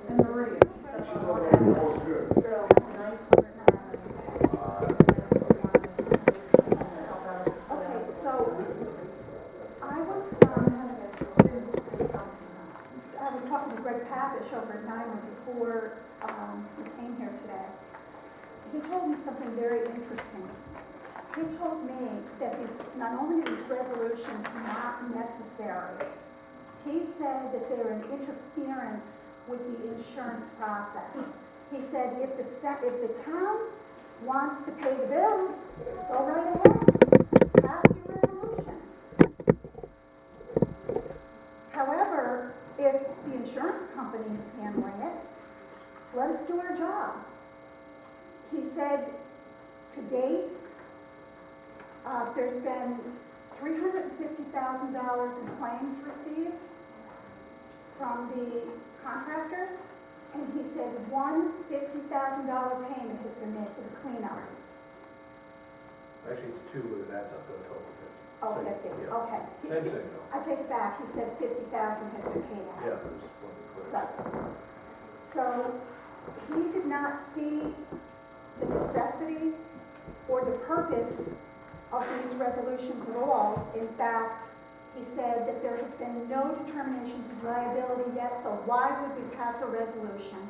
And Maria. I was talking to Greg Pavish over at Nyland before he came here today. He told me something very interesting. He told me that not only are these resolutions not necessary, he said that they're an interference with the insurance process. He said if the town wants to pay the bills, go right ahead, pass your resolutions. However, if the insurance company is handling it, let us do our job. He said to date, there's been $350,000 in claims received from the contractors, and he said one $50,000 payment has been made for the cleanup. Actually, it's two, but that's up to a total of 50. Oh, 50, Yeah. okay. Same thing, though. I take it back, he said 50,000 has been paid out. Yeah, there's one clear. Right. So he did not see the necessity or the purpose of these resolutions at all. In fact, he said that there have been no determinations of liability yet, so why would we pass a resolution?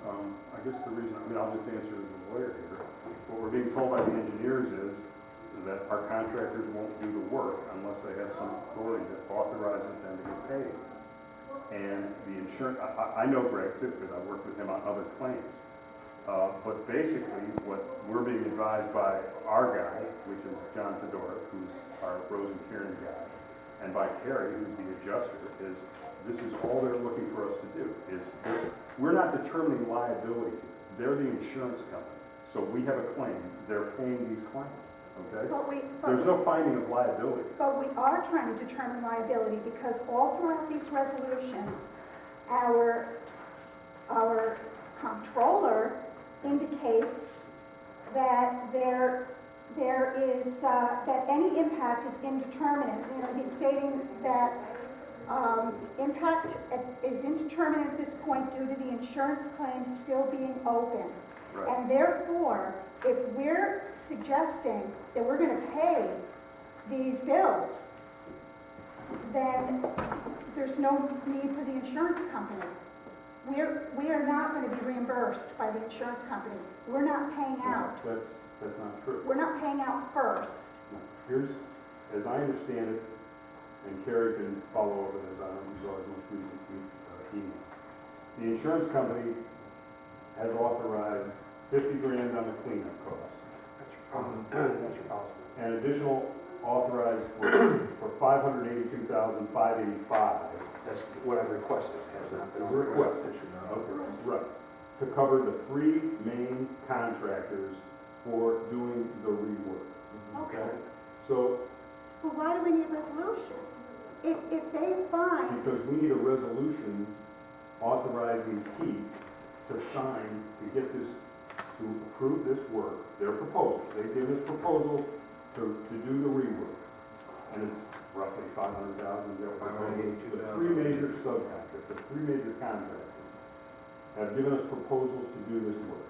I guess the reason, I'll just answer as a lawyer here. What we're being told by the engineers is that our contractors won't do the work unless they have some authority that authorizes them to get paid. And the insurance, I know Greg too, because I worked with him on other claims. But basically, what we're being advised by our guy, which is John Fedora, who's our Rosen Kieran guy, and by Carrie, who's the adjuster, is this is all they're looking for us to do. We're not determining liability. They're the insurance company. So we have a claim. They're paying these claims. Okay? There's no finding of liability. But we are trying to determine liability because all throughout these resolutions, our comptroller indicates that that any impact is indeterminate. You know, he's stating that impact is indeterminate at this point due to the insurance claims still being open. Right. And therefore, if we're suggesting that we're going to pay these bills, then there's no need for the insurance company. We are not going to be reimbursed by the insurance company. We're not paying out. That's not true. We're not paying out first. Here's, as I understand it, and Carrie can follow up with this on it, we saw his most recent email. The insurance company has authorized $50,000 on the cleanup costs. That's your policy. And additional authorized for $582,585. That's what I've requested. Has not been Requested. Okay. Right. To cover the 3 main contractors for doing the rework. Okay. So, Well, why do we need resolutions? If they find, because we need a resolution authorizing Keith to sign, to get this, to approve this work, their proposal. They give us proposals to do the rework. And it's roughly $500,000. The 3 major subcontractors, the 3 major contractors have given us proposals to do this work.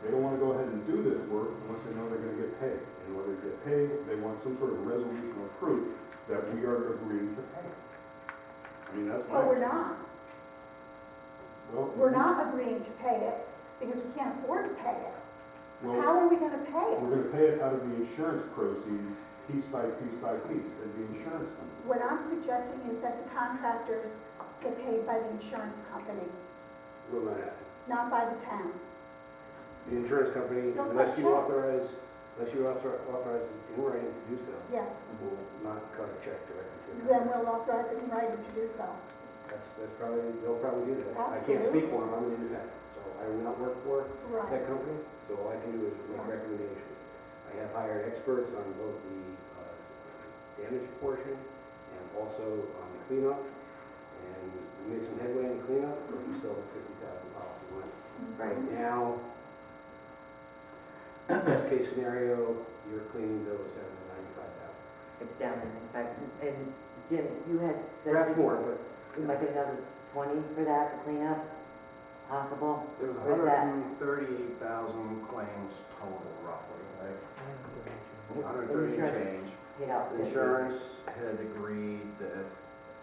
They don't want to go ahead and do this work unless they know they're going to get paid. In order to get paid, they want some sort of resolution or proof that we are agreeing to pay. I mean, that's my... but we're not. Well, We're not agreeing to pay it because we can't afford to pay it. well, How are we going to pay we're it? going to pay it out of the insurance proceeds, piece by piece by piece, as the insurance company. What I'm suggesting is that the contractors get paid by the insurance company, Will not happen. not by the town. The insurance company, They'll unless cut you checks. authorize it in writing to do so, Yes. will not cut a check directly to the Then we'll authorize it in writing to do so. That's probably, they'll probably do that. I can't speak for them, I'm an independent, so I will not work for Right. that company, so all I can do is make recommendations. I have hired experts on both the damage portion and also on the cleanup, and we made some headway in the cleanup, but we still have $50,000 left. Right now, best case scenario, your cleaning bill is $795,000. it's down in fact, and Jim, you had said. Perhaps more, but You might get another 20 for that to clean up, possible? There was Or is that- 138,000 claims total roughly, right? And 130 insurance change. Paid out 50. Insurance had agreed that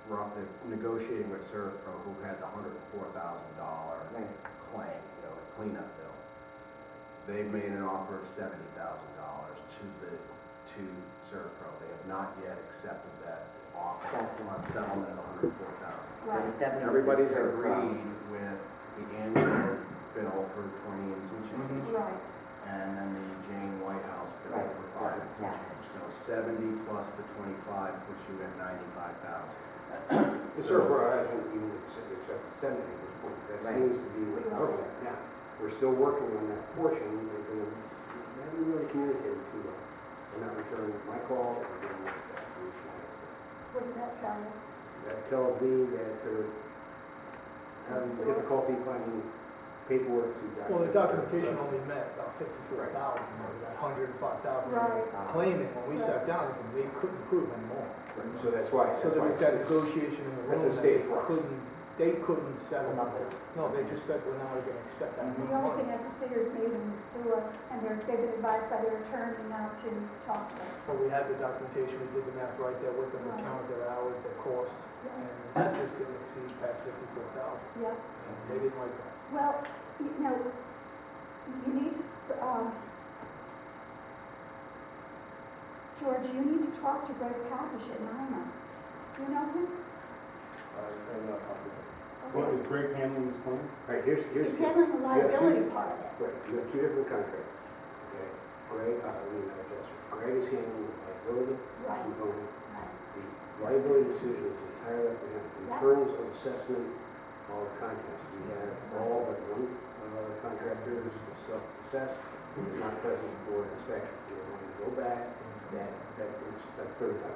roughly negotiating with Servpro, who had the $104,000 Right. claim, a cleanup bill. They've made an offer of $70,000 to Servpro. They have not yet accepted that offer Gotcha. on settlement of $104,000. So the 70 is Everybody's Servpro. agreed with the annual bill for 20 and some change, Right, and then the Jane Whitehouse bill Right, for 5 and some yeah. change. So 70 plus the 25 puts you at 95,000. the Servpro hasn't even accepted 70 at this point. That Right. seems to be what we're looking at now. We're still working on that portion, and we haven't really communicated to them. They're not returning my call, or getting my back to reach my expert. what does that tell you? That tells me that they're having difficulty finding paperwork to document. Well, the documentation only met about 54,000, or that 105,000 Right. claiming. When we sat down, they couldn't prove anymore. So that's why. So there was that negotiation in the That's room a that stage for us. they couldn't settle Well, nothing. No, they just said, we're not going to accept that The amount of only money. thing I can figure is maybe they sue us, and they've been advised by their attorney not to talk to us. But we had the documentation, we did the math right there with them, we counted their hours, their costs, and that just didn't exceed past 54,000. Yeah, And they didn't like that. well, you need to, George, you need to talk to Greg Papish at NYMA. Do you know him? What, is Greg handling this claim? Right, here's. He's handling the liability part of it. Right, you have two different contracts. Okay, Greg, Greg is handling the liability Right. component. Right. The liability decision is entirely up to him. In Yeah. terms of assessment of contents, we have all but one contractor who's self-assessed, who is not present for inspection. We're going to go back, that's $35.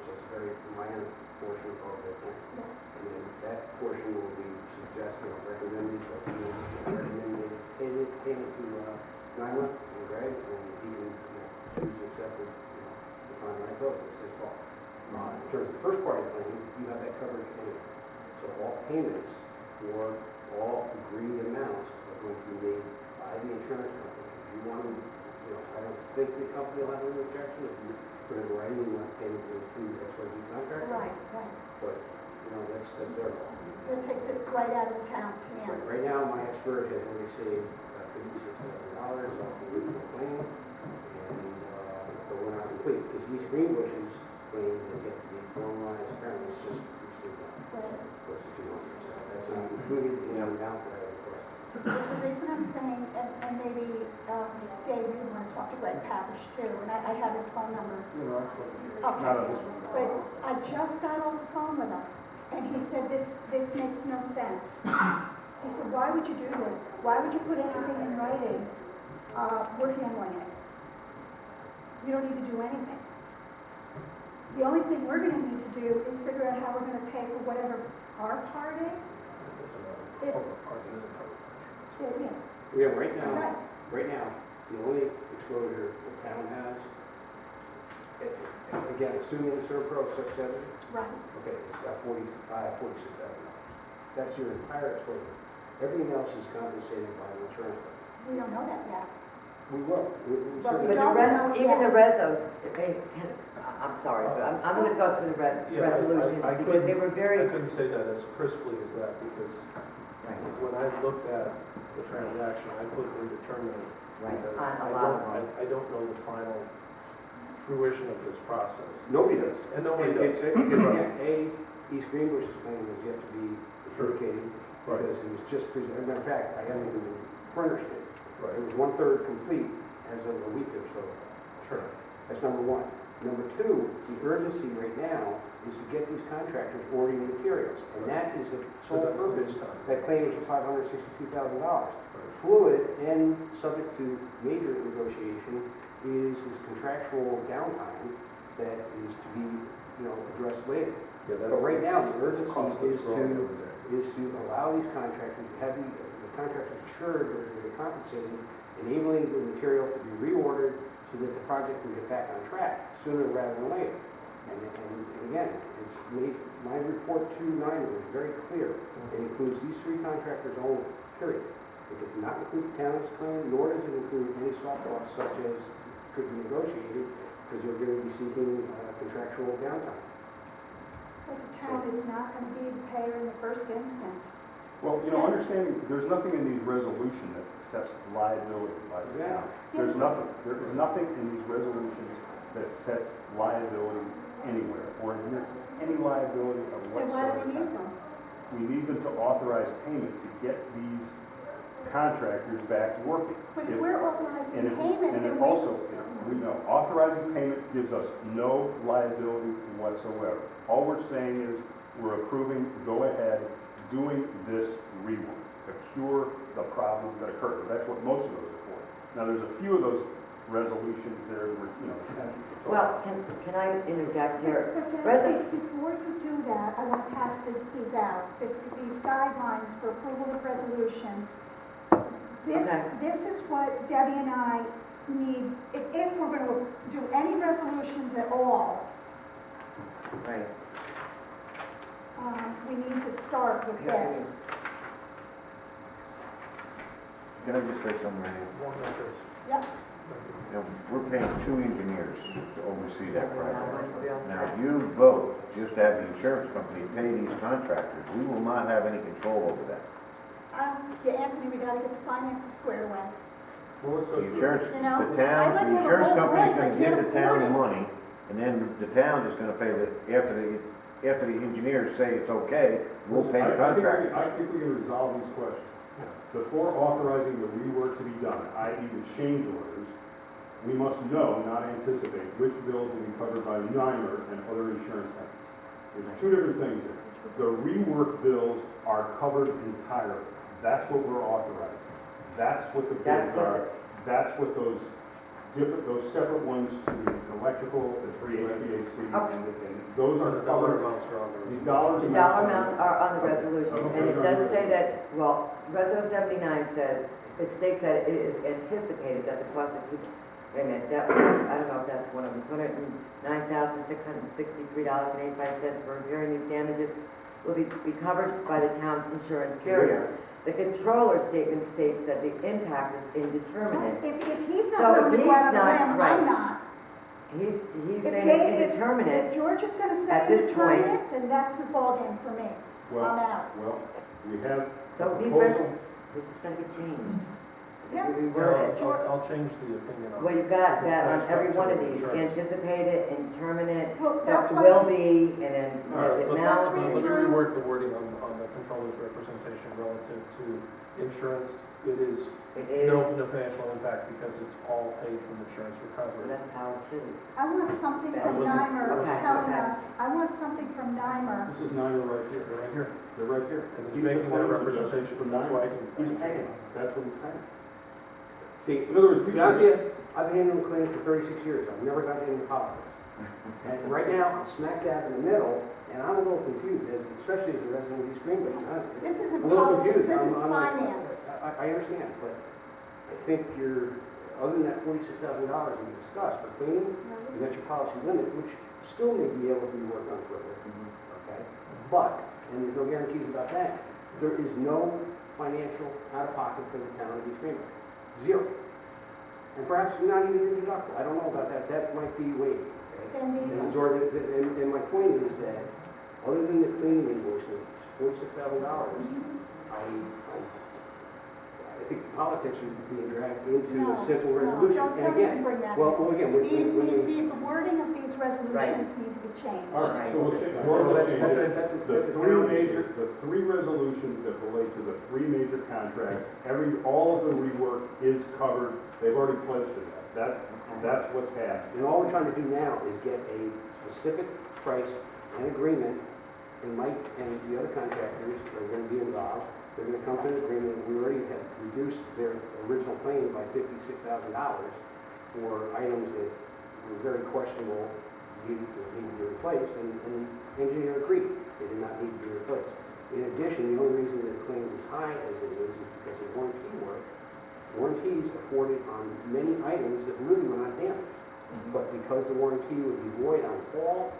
So it's a very minor portion of the claim. Yes. And then that portion will be suggested or recommended, or recommended payment to Nyla and Greg, and he can choose to accept it, define liability, it's his fault. In terms of the first part of the claim, you have that coverage anyway. So all payments for all agreed amounts are going to be made by the insurance company. If you want to, I don't think the company will have any objection if you put in writing you want payment to include XYZ contract. Right, right. But, that's their call. That takes it right out of the town's hands. Right now, my expert has already saved $56,000 off the original claim, and, but we're not complete, because East Greenbush's claim has yet to be formalized, apparently it's just recently done, Right. close to 2 months, so that's not included in the amount that I requested. The reason I'm saying, and maybe, Dave, you want to talk to Greg Papish too, and I have his phone number. Not Okay. on this one. But I just got off the phone with him, and he said, this makes no sense. He said, why would you do this? Why would you put anything in writing? We're handling it. You don't need to do anything. The only thing we're gonna need to do is figure out how we're gonna pay for whatever our part is. If, yeah, We have right now, right, the only exposure the town has, again, assuming the Servpro is 670, right. okay, it's about $46,000. That's your entire exposure. Everything else is compensated by the insurance company. We don't know that yet. We will. We But certainly But don't know even the yet. resos, I'm sorry, but I'm going to go through the resolutions I because they were I very, couldn't say that as crisply as that, because right, when I looked at the transaction, I couldn't determine it. right, because on a I lot of don't- them. I don't know the final fruition of this process. Nobody does. And nobody It's- does. Because again, East Greenbush's claim is yet to be adjudicated Right. because it was just presented. As a matter of fact, I haven't even furnished it. Right. It was 1/3 complete as of a week or so. Sure. That's number one. Number two, the urgency right now is to get these contractors ordering materials. And that is the sole Because that's the purpose. lead time. That claim is $562,000. Fluid and subject to major negotiation is this contractual downtime that is to be, addressed later. Yeah, But right now, the that's a cost urgency that's growing every day. is to allow these contractors to have the contractors assured that they're compensated, enabling the material to be reordered so that the project can get back on track sooner rather than later. And again, it's made, my report to NYMER is very clear. It includes these three contractors only, period. It does not include the town's claim, nor does it include any soft loss such as could be negotiated, because you're going to be seeking contractual downtime. But the town is not going to be the payer in the first instance. Well, you know, understanding, there's nothing in these resolutions that sets liability by the town. There is nothing in these resolutions that sets liability anywhere, or admits any liability of Then why whatsoever. do we need them? We need them to authorize payment to get these contractors back working. But if If- we're authorizing And it, payment, and then it we... also, we know, authorizing payment gives us no liability whatsoever. All we're saying is, we're approving, go ahead, doing this rework to cure the problems that occurred. That's what most of those are for. Now, there's a few of those resolutions there where, you know. Well, can I interject here? But Jesse, before you do that, I want to pass these out, these guidelines for approval of resolutions. Okay. This is what Debbie and I need, if we're going to do any resolutions at all, Right. we need to start with Yeah. this. Can I just say something, Randy? One minute, please. Yep. You know, we're paying 2 engineers to oversee that project. We also- Now, if you vote just to have the insurance company pay these contractors, we will not have any control over that. Yeah, Anthony, we got to get the finances squared away. Well, let's go The through it. insurance, You know, the town, I'd like the to have a insurance Rolls company's Royce, I gonna give can't the town afford the it. money, and then the town is gonna pay after the engineers say it's okay, we'll pay the contractor. I think we can resolve these questions. Before authorizing the rework to be done, i.e. the change orders, we must know, not anticipate, which bills will be covered by NYMER and other insurance companies. There's two different things here. The rework bills are covered entirely. That's what we're authorizing. That's what the That's bills what are. That's what those separate ones to the electrical, the three HVAC, and those are The dollar covered. amounts are on there. These dollars The amounts. dollar amounts are on the resolution, Okay. and it does say that, well, Resolution 79 says, it states that it is anticipated that the cost of, wait a minute, that was, I don't know if that's one of them, $209,663.85 for repairing these damages will be covered by the town's insurance carrier. The controller statement states that the impact is indeterminate. If he's So not willing to if go out on he's a not- limb, right. I'm not. He's If saying Dave, it's indeterminate. if George is going to At say this point- indeterminate, then that's the ballgame for me. I'm Well, out. well, we have a So these proposal. They're just gonna be changed. Yeah. We Yeah, word it. I'll change the opinion on Well, it. you've got that on Just every one of to these, insurance. anticipated, indeterminate, Well, that's so why- will be, and then All right, the let's amount. read let me through. reword the wording on the controller's representation relative to insurance. It is It is, no financial impact because it's all paid from insurance recovery. that's how it should be. I want something That from wasn't- NYMER Okay, telling okay. us, I want something from NYMER. This is NYMER right here. They're right here. They're right here. And He's he's making that the claims representation. adjuster for That's why I NYMER. can- He's paying. That's what he's saying. See, In other words, to be honest with you, I've been handling claims for 36 years. I've never gotten into politics. And right now, I'm smack dab in the middle, and I'm a little confused, especially as a resident of East Greenwich. honestly. This isn't I'm a little politics, confused. this is I'm like, finance. I understand, but I think other than that $46,000 we discussed for cleaning, you got your policy limit, which still may be able to be worked on further, okay? But, and there's no guarantees about that, there is no financial out-of-pocket for the town of East Greenwich. Zero. And perhaps not even your deductible. I don't know about that. That might be waived, okay? And these, And my point is that, other than the cleaning invoice, $46,000, I think politics is being dragged into a simple resolution. don't And even again, bring that well, in. again, The wording of these resolutions need to be changed. All right, so we'll change. Well, we'll that's- change it. that's- The that's a three town major, the three resolutions that relate to the three major contracts, all of the rework is covered. They've already pledged to that. That's what's happening. And all we're trying to do now is get a specific price and agreement, and Mike and the other contractors are going to be involved. They're going to come to an agreement. We already have reduced their original claim by $56,000 for items that were very questionable, needed to be replaced, and the engineer agreed they did not need to be replaced. In addition, the only reason that the claim is high as it is because of one key work warranties afforded on many items that really were not damaged. But because the warranty would be void on fault,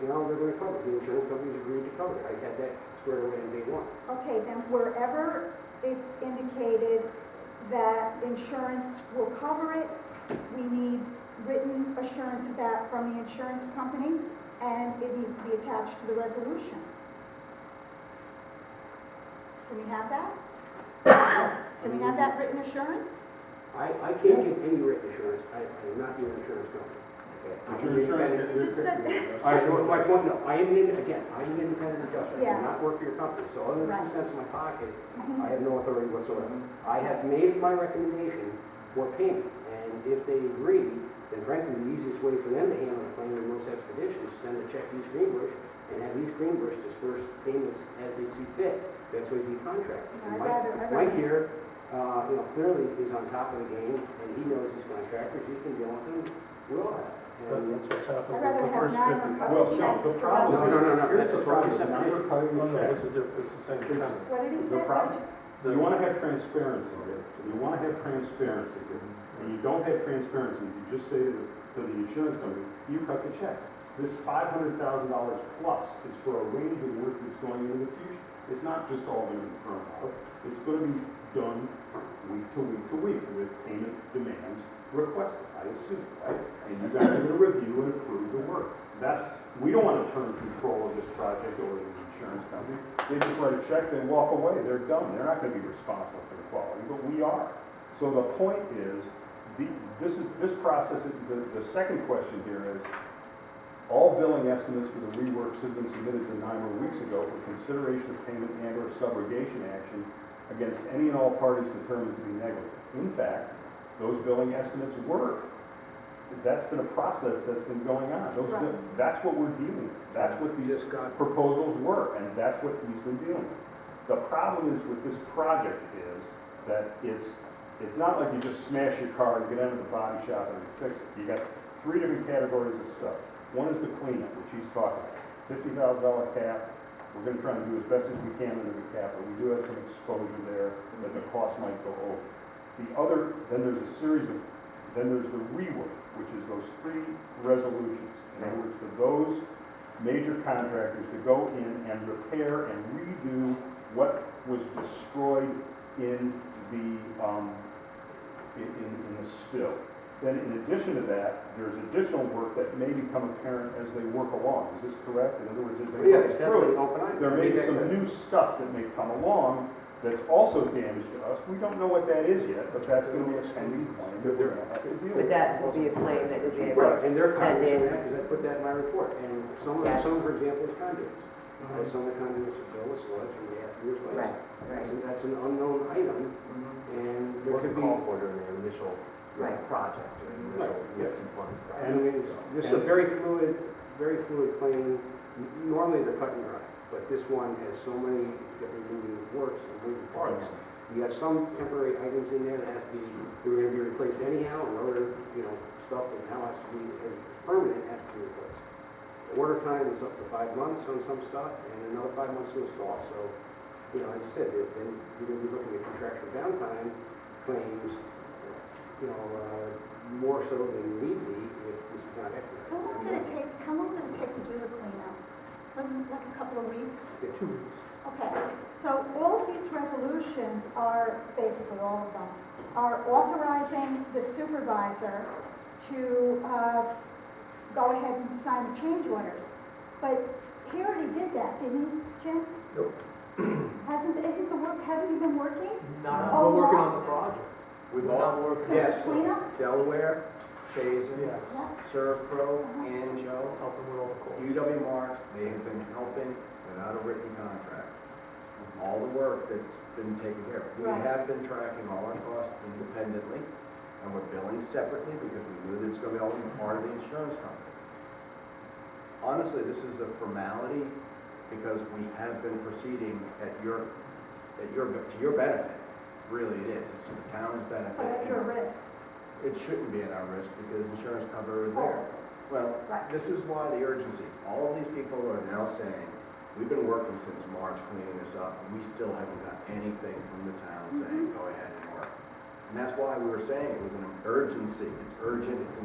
you know, they're going to cover it. The insurance companies agreed to cover it. I had that squared away on day one. Okay, then wherever it's indicated that insurance will cover it, we need written assurance of that from the insurance company, and it needs to be attached to the resolution. Can we have that? Can we have that written assurance? I can't give any written assurance. I am not your insurance company. Okay? But your insurance, You just said- All right, so my point, no, I am I'm an independent adjuster. I Yes. do not work for your company. So other than Right. 2 cents in my pocket, Mhm. I have no authority whatsoever. I have made my recommendation for payment, and if they agree, then frankly, the easiest way for them to handle the claim with most expedition is send a check to East Greenbush and have East Greenbush disperse payments as they see fit. That's what he's contracted. I'd Mike rather- here, you know, clearly is on top of the game, and he knows his contractors, he can deal with them, we all have. And That's what's happened I'd rather with the have first nine 50. recovery Well, no, checks the to problem. No, no, no, no, Here's that's the a problem, totally separate issue. non-recurring No, no. checks, it's the same tenor. What did he say? The What problem- did You want to have transparency here. You want to have transparency here. When you don't have transparency, you just say to the insurance company, you cut the checks. This $500,000 plus is for a range of work that's going into the future. It's not just all going to be thrown out. It's going to be done week to week to week with payment demands requested, I assume, right? And you guys are going to review and approve the work. We don't want to turn control of this project over to the insurance company. They just write a check, they walk away, they're done. They're not going to be responsible for the quality, but we are. So the point is, this process, the second question here is, all billing estimates for the reworks have been submitted to NYMER weeks ago for consideration of payment and or subrogation action against any and all parties determined to be negligent. In fact, those billing estimates were. That's been a process that's been going on. Right. That's what we're dealing with. That's what these proposals were, and that's what he's been dealing with. The problem is with this project is that it's not like you just smash your car and get into the body shop and fix it. You got 3 different categories of stuff. One is the cleanup, which he's talking about. $50,000 cap. We're going to try and do as best as we can under the cap, but we do have some exposure there that the cost might go over. Then there's the rework, which is those 3 resolutions. In other words, for those major contractors to go in and repair and redo what was destroyed in the spill. Then in addition to that, there's additional work that may become apparent as they work along. Is this correct? In other words, as they Yeah, work it's through definitely it, open eye. there may be some new stuff that may come along that's also damage to us. We don't know what that is yet, but that's going to be a pending claim that we're going to have to deal But with. that will be a claim that you'll be able Right, and they're to send cognizant of in. that, because I put that in my report. And some, Yes. for example, is conduits. Some of the conduits are filled with sludge, and they have to be replaced. Right, right. That's an unknown item, and there could be. for during the initial Right. project, during the Right, initial yes. mixing fund. And I mean, this is a very fluid claim. Normally they're cut and dry, but this one has so many different moving works and moving parts. You have some temporary items in there that have to be, they're going to be replaced anyhow, and other, stuff that now has to be permanent has to be replaced. The order time is up to 5 months on some stuff, and another 5 months to install. So, as I said, then you're going to be looking at contractual downtime claims, more so than need be if this is not accurate. How long did it take to do the cleanup? Wasn't it like a couple of weeks? 2 weeks. Okay, so all of these resolutions are, basically all of them, are authorizing the supervisor to go ahead and sign the change orders. But he already did that, didn't he, Jim? Nope. Isn't the work, haven't you been working? Not, Oh, we're working wow. on the project. We've all worked, So yes, the cleanup? Delaware, Chazen, Yes. Yeah. Servpro, and Joe, Helping with all the calls. UW Marks, they have been helping without a written contract. All the work that's been taken care of. We Right. have been tracking all our costs independently, and we're billing separately because we knew that it's going to be all part of the insurance company. Honestly, this is a formality because we have been proceeding to your benefit. Really it is. It's to the town's benefit. But at your risk. It shouldn't be at our risk because insurance cover is there. Well, Right. this is why the urgency. All of these people are now saying, we've been working since March cleaning this up, and we still haven't got anything from the town saying, go ahead and work. And that's why we were saying it was an urgency. It's urgent, it's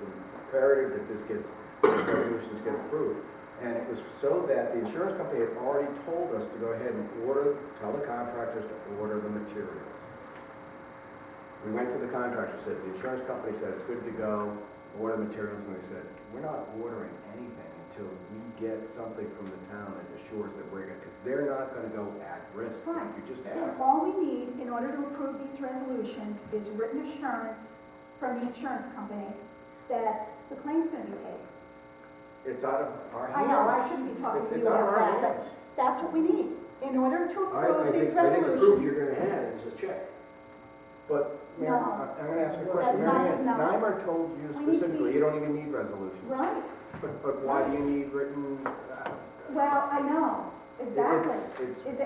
imperative that this gets, the resolutions get approved. And it was so that the insurance company had already told us to go ahead and tell the contractors to order the materials. We went to the contractor, said, the insurance company said it's good to go, order materials, and they said, we're not ordering anything until we get something from the town that assures that we're gonna, because they're not gonna go at risk. Right. You just And asked. all we need in order to approve these resolutions is written assurance from the insurance company that the claim's gonna be paid. It's out of our hands. I know, I shouldn't be talking to It's you out of about our that, hands. but that's what we need in order to approve these I think the proof you're resolutions. gonna have is a check. But, Mary, No. I'm gonna ask you a That's question. not- Mary Ann, no. Nymer told you We need to specifically, be- you don't even need resolutions. Right, But why do you need written? well, I know, exactly.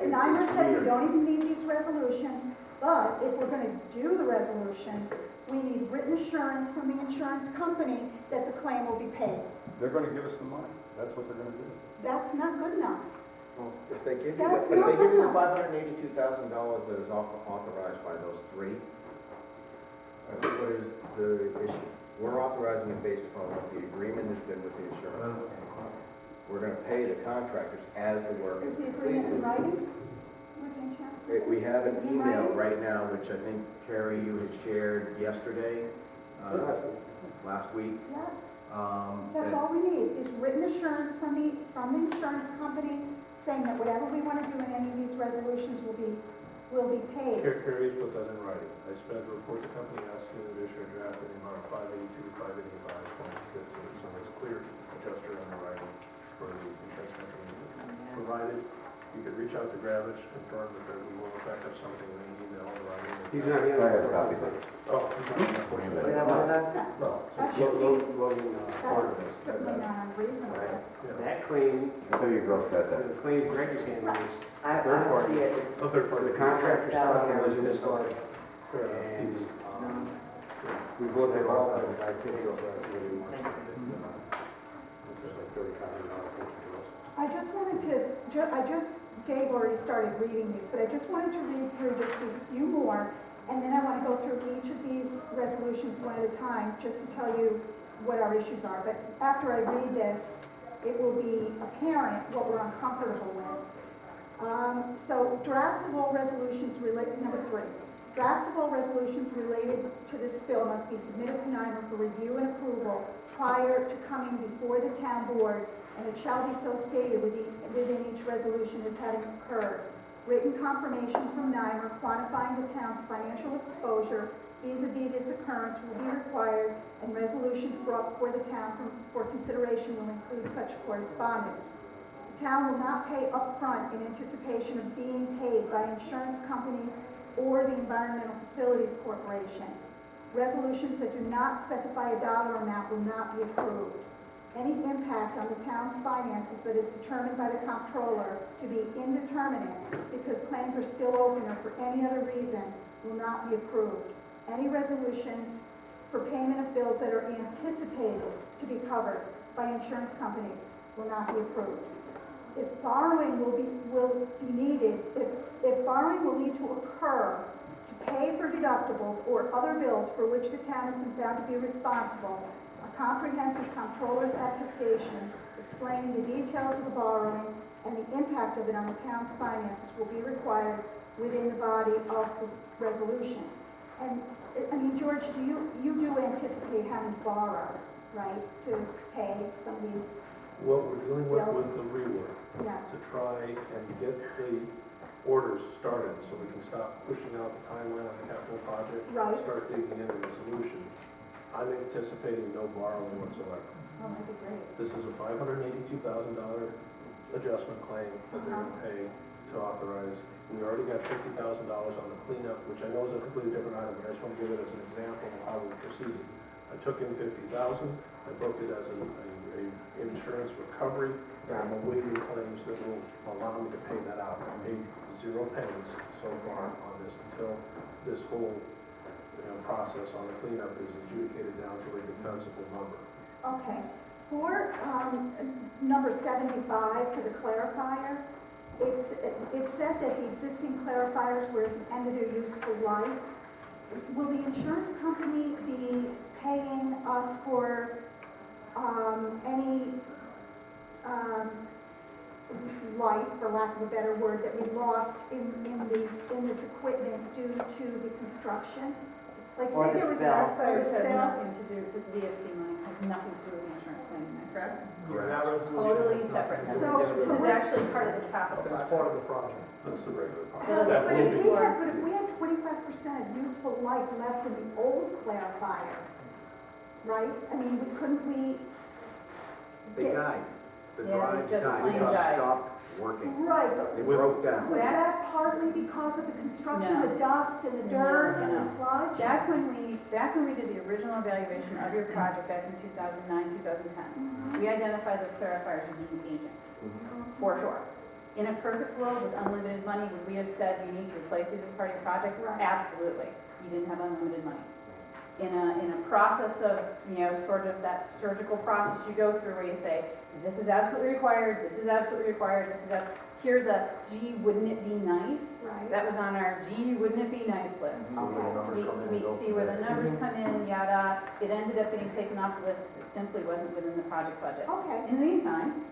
Nymer said we weird. don't even need these resolutions, but if we're gonna do the resolutions, we need written assurance from the insurance company that the claim will be paid. They're gonna give us the money. That's what they're gonna do. That's not good enough. Well, if they give you, That's if not they give you the enough. $582,000 that is authorized by those three, I think what is the issue? We're authorizing it based upon what the agreement has been with the insurance company. We're gonna pay the contractors as the work Is is the agreement in completed. writing with the insurance? We have an Is it in email writing? right now, which I think, Carrie, you had shared yesterday, last week. Yeah, that- that's all we need, is written assurance from the insurance company saying that whatever we want to do in any of these resolutions will be paid. Carrie's put that in writing. I spent a report to company asking them to issue a draft in the amount of 582, 585, 2015. So it's clear to the adjuster on the writing for the insurance company. Provided you could reach out to Gravich, confirm that we will in fact have something in the email in writing. He's not here. I have a copy, but Oh, he's not here, We unfortunately. have one of those? No. That should be, Logan, Barnabas. that's certainly not unreasonable. Right. Yeah. That claim, until you wrote that down. the claim Greg is handling is I Third don't party. see it. A third party. the contractor stuff that was in this Fair building. enough. And, He's- we looked at all of it, I think it was really much. Thank you. It was like $35. I just wanted to, I just, Gabe already started reading these, but I just wanted to read through just these few more, and then I want to go through each of these resolutions one at a time, just to tell you what our issues are. But after I read this, it will be apparent what we're uncomfortable with. So drafts of all resolutions related, number 3. Drafts of all resolutions related to this bill must be submitted to NYMER for review and approval prior to coming before the town board, and it shall be so stated within each resolution as having occurred. Written confirmation from NYMER quantifying the town's financial exposure vis-a-vis this occurrence will be required, and resolutions brought before the town for consideration will include such correspondence. The town will not pay upfront in anticipation of being paid by insurance companies or the Environmental Facilities Corporation. Resolutions that do not specify a dollar amount will not be approved. Any impact on the town's finances that is determined by the comptroller to be indeterminate because claims are still open or for any other reason will not be approved. Any resolutions for payment of bills that are anticipated to be covered by insurance companies will not be approved. If borrowing will be needed, if borrowing will need to occur to pay for deductibles or other bills for which the town has been found to be responsible, a comprehensive comptroller's attestation explaining the details of the borrowing and the impact of it on the town's finances will be required within the body of the resolution. And, I mean, George, you do anticipate having to borrow, right, to pay some of these, What we're dealing with the rework, yeah. to try and get the orders started so we can stop pushing out the timeline on the capital project. Right. Start digging into the solution. I'm anticipating no borrowing whatsoever. Oh, that'd be great. This is a $582,000 adjustment claim that they're going to pay to authorize. We already got $50,000 on the cleanup, which I know is a completely different item, but I just want to give it as an example of how we proceeded. I took in $50,000, I booked it as a insurance recovery, and I'm awaiting claims that will allow me to pay that out. I paid 0 pennies so far on this until this whole process on the cleanup is adjudicated down to a defensible number. Okay. For number 75, for the clarifier, it said that the existing clarifiers were at the end of their useful life. will the insurance company be paying us for any life, for lack of a better word, that we lost in this equipment due to the construction? Like Or say the there was spill. or the This has spill? nothing to do, this DFC money has nothing to do with the insurance claim, am I correct? That resolution Totally is not- separate. So- This is actually part of the capital This is project. part of the project. That's the regular part. It'll That be will pretty be, But if we had 25% of useful life left in the old clarifier, right? I mean, couldn't we? They get- died. The Yeah, they drives just died. plain They died. stopped working. Right, but They broke down. was that partly because of the construction, No. the dust and the dirt and the sludge? Back when we did the original evaluation of your project back in 2009, 2010, we identified the clarifiers as being aging, for sure. In a perfect world with unlimited money, would we have said you need to replace these as part of your project? Right. Absolutely. You didn't have unlimited money. In a process of, sort of that surgical process you go through where you say, this is absolutely required, this is absolutely required, here's a, gee, wouldn't it be nice? Right. That was on our, gee, wouldn't it be nice list. We see where the numbers come in, yada. It ended up getting taken off the list because it simply wasn't within the project budget. Okay, In the meantime,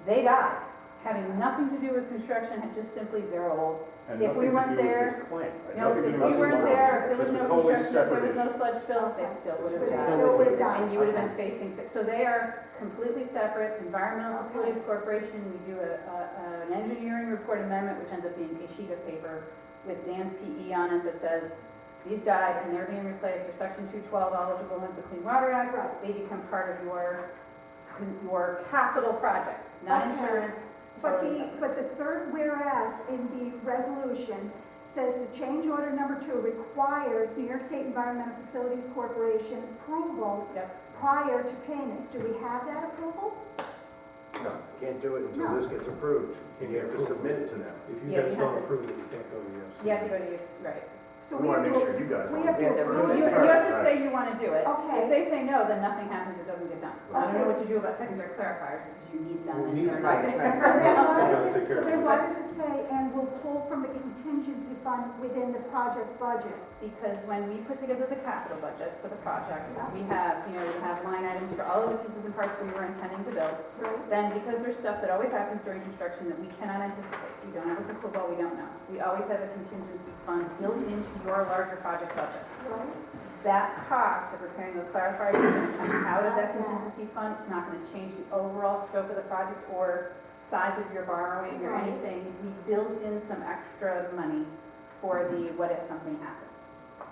they died, having nothing to do with construction, just simply they're old. And If we nothing to weren't do with there, this claim. If Nothing to do we with weren't this there, law. if there was Just a no totally construction, if there separate was no issue. sludge spill, they still would have But died. still would have died. And you would have been facing, so they are completely separate. Environmental Facilities Corporation, we do an engineering report amendment, which ends up being a sheet of paper with Dan's PE on it that says, these died and they're being replaced, they're section 212 eligible under the Clean Water Act. Right. They become part of your capital project, not Okay. insurance. but totally the, separate. but the third whereas in the resolution says the change order number 2 requires New York State Environmental Facilities Corporation approval Yep. prior to payment. Do we have that approval? No, can't do it until No. this gets approved. You have to submit it to them. if you Yeah, guys you don't have to- approve it, you can't go to the FC. You have to go to use, right. So We wanna have make to- sure you guys We want have We have to to approve approve You it it. have to Right. say you want to do it. Okay. If they say no, then nothing happens, it doesn't get done. I don't know Okay. what you do about secondary clarifiers, because you need them. We in need certain- Right, right. So then why Yeah. does it, Take care so of then it. why does it say, and will pull from the contingency fund within the project budget? Because when we put together the capital budget for the project, we have, we have line items for all of the pieces and parts we were intending to build. Right? Then, because there's stuff that always happens during construction that we cannot anticipate, we don't have a crystal ball, we don't know. We always have a contingency fund built into your larger project budget. Right? That cost of repairing those clarifiers is going to come out of that contingency fund. It's not going to change the overall scope of the project or size of your borrowing or Right. anything. We built in some extra money for the what if something happens.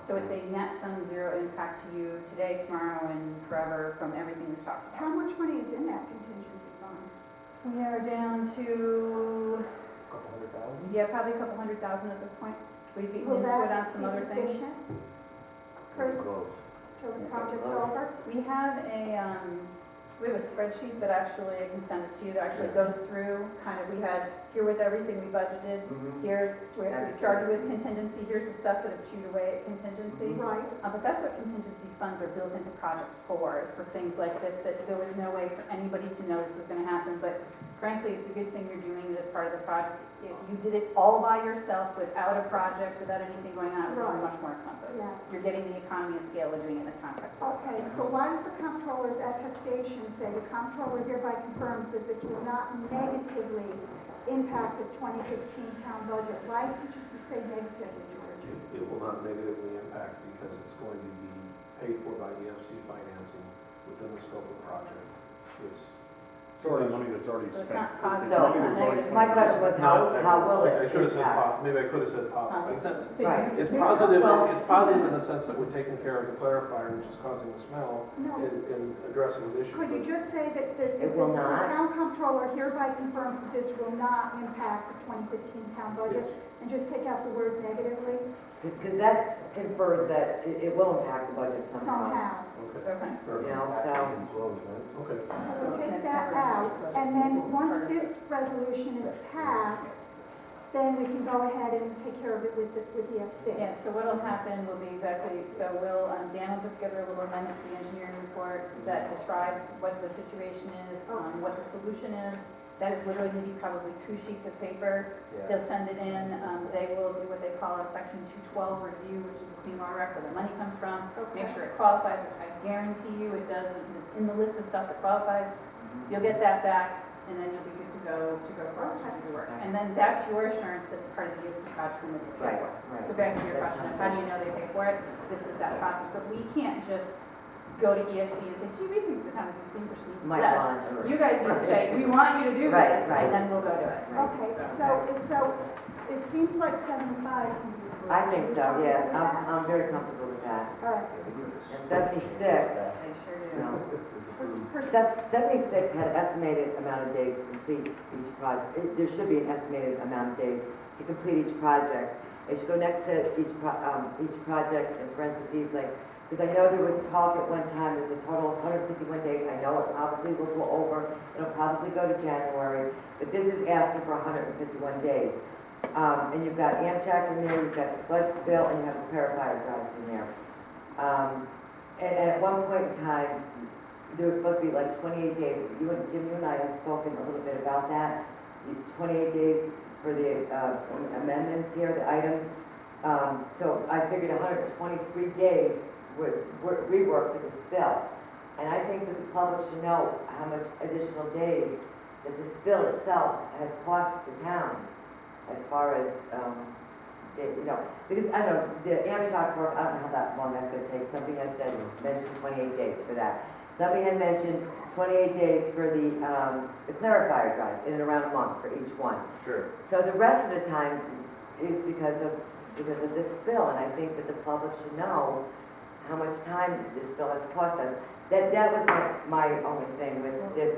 So it's a net sum zero impact to you today, tomorrow, and forever from everything we've talked about. How much money is in that contingency fund? We are down to, Couple hundred thousand? yeah, probably a couple $100,000 at this point. We've eaten Will into it on that some be other things. sufficient for, till the project's over? We have a spreadsheet that actually, I can send it to you, that actually goes through kind of, here was everything we budgeted, here's where we started with contingency, here's the stuff that it chewed away at contingency. Right? But that's what contingency funds are built into projects for, is for things like this, that there was no way for anybody to know this was gonna happen, but frankly, it's a good thing you're doing it as part of the project. If you did it all by yourself, without a project, without anything going on, it would be Right. much more expensive. Yes. You're getting the economy of scale of doing it in the contract. Okay, so why does the comptroller's attestation say the comptroller hereby confirms that this will not negatively impact the 2015 town budget? Why did you say negatively, George? It will not negatively impact because it's going to be paid for by the FC financing within the scope of the project. It's It's already money that's already So it's spent. not positive, It's it's money not that's already negative. My question was, how will I it should have said, impact? maybe I could have said positive. So Right. It's you- positive, Well- it's positive in the sense that we're taking care of the clarifier, which is causing the smell, No. in addressing the issue. Could you but- just say that It will the not? town comptroller hereby confirms that this will not impact the 2015 town budget? Yes. And just take out the word negatively? Because that confers that it will impact the budget somehow. Somehow. Okay. Okay. You know, so, Okay. So we'll take that out, and then once this resolution is passed, then we can go ahead and take care of it with the FC. Yeah, so what'll happen will be exactly, so Dan will put together a little amendment to the engineering report that describes what the situation is, what the solution is, That is literally maybe probably 2 sheets of paper. Yeah. They'll send it in, they will do what they call a section 212 review, which is Clean Water Act, where the money comes from. Make sure it qualifies, which I guarantee you it does, in the list of stuff that qualifies. You'll get that back, and then you'll be good to go for to do the work. And then that's your assurance that's part of the EFC project when they pay for it. Right. So back to your question of how do you know they pay for it? This is that process, but we can't just go to EFC and say, gee, we think the town of East Greenbush needs Mike this. Bond. You guys need to say, we want you to do Right, this, right. and then we'll go do it. Okay, so it seems like 75 can be approved. I think so, yeah, Should we talk about I'm very comfortable with that. that? All right. And 76, They sure do. no. For 76 had estimated amount of days to complete each project. There should be an estimated amount of days to complete each project. It should go next to each project in parentheses, like, because I know there was talk at one time, there's a total of 151 days. I know it probably will go over, it'll probably go to January, but this is asking for 151 days. And you've got Amtrak in there, you've got the sludge spill, and you have the clarifier drives in there. And at one point in time, there was supposed to be like 28 days. Jim, you and I had spoken a little bit about that. 28 days for the amendments here, the items. So I figured 123 days was rework for the spill. And I think that the public should know how much additional days that the spill itself has cost the town as far as, because I don't know, the Amtrak work, I don't know how that long that's gonna take. Somebody had said, mentioned 28 days for that. Somebody had mentioned 28 days for the clarifier drives, in and around a month for each one. Sure. So the rest of the time is because of this spill, and I think that the public should know how much time this spill has cost us. That was my only thing with this.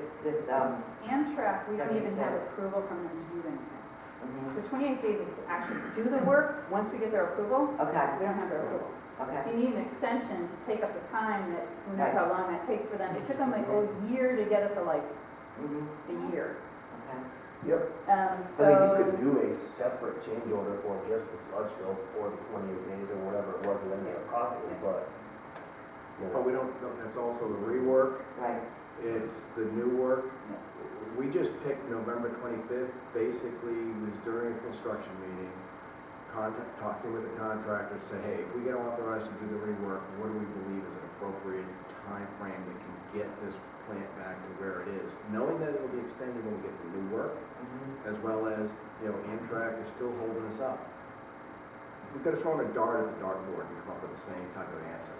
Amtrak, we don't even have approval from them to do anything. So 28 days is to actually do the work. Once we get their approval, Okay, we don't have their approval. okay. So you need an extension to take up the time that, who knows Right. how long that takes for them. It took them like a year to get us a license, Mhm, a year. okay. Yep. I mean, you So, could do a separate change order for just the sludge fill for the 28 days or whatever it was that ended up costing, but, you But know, we don't, it's also the rework, Right, it's the new work. We just picked November 25th, basically it was during a construction meeting, talking with the contractor, say, hey, if we get authorized to do the rework, what do we believe is an appropriate time frame that can get this plant back to where it is? Knowing that it'll be extended when we get the new work, as well as, Amtrak is still holding us up. We could have thrown a dart at the dartboard and come up with the same type of answer.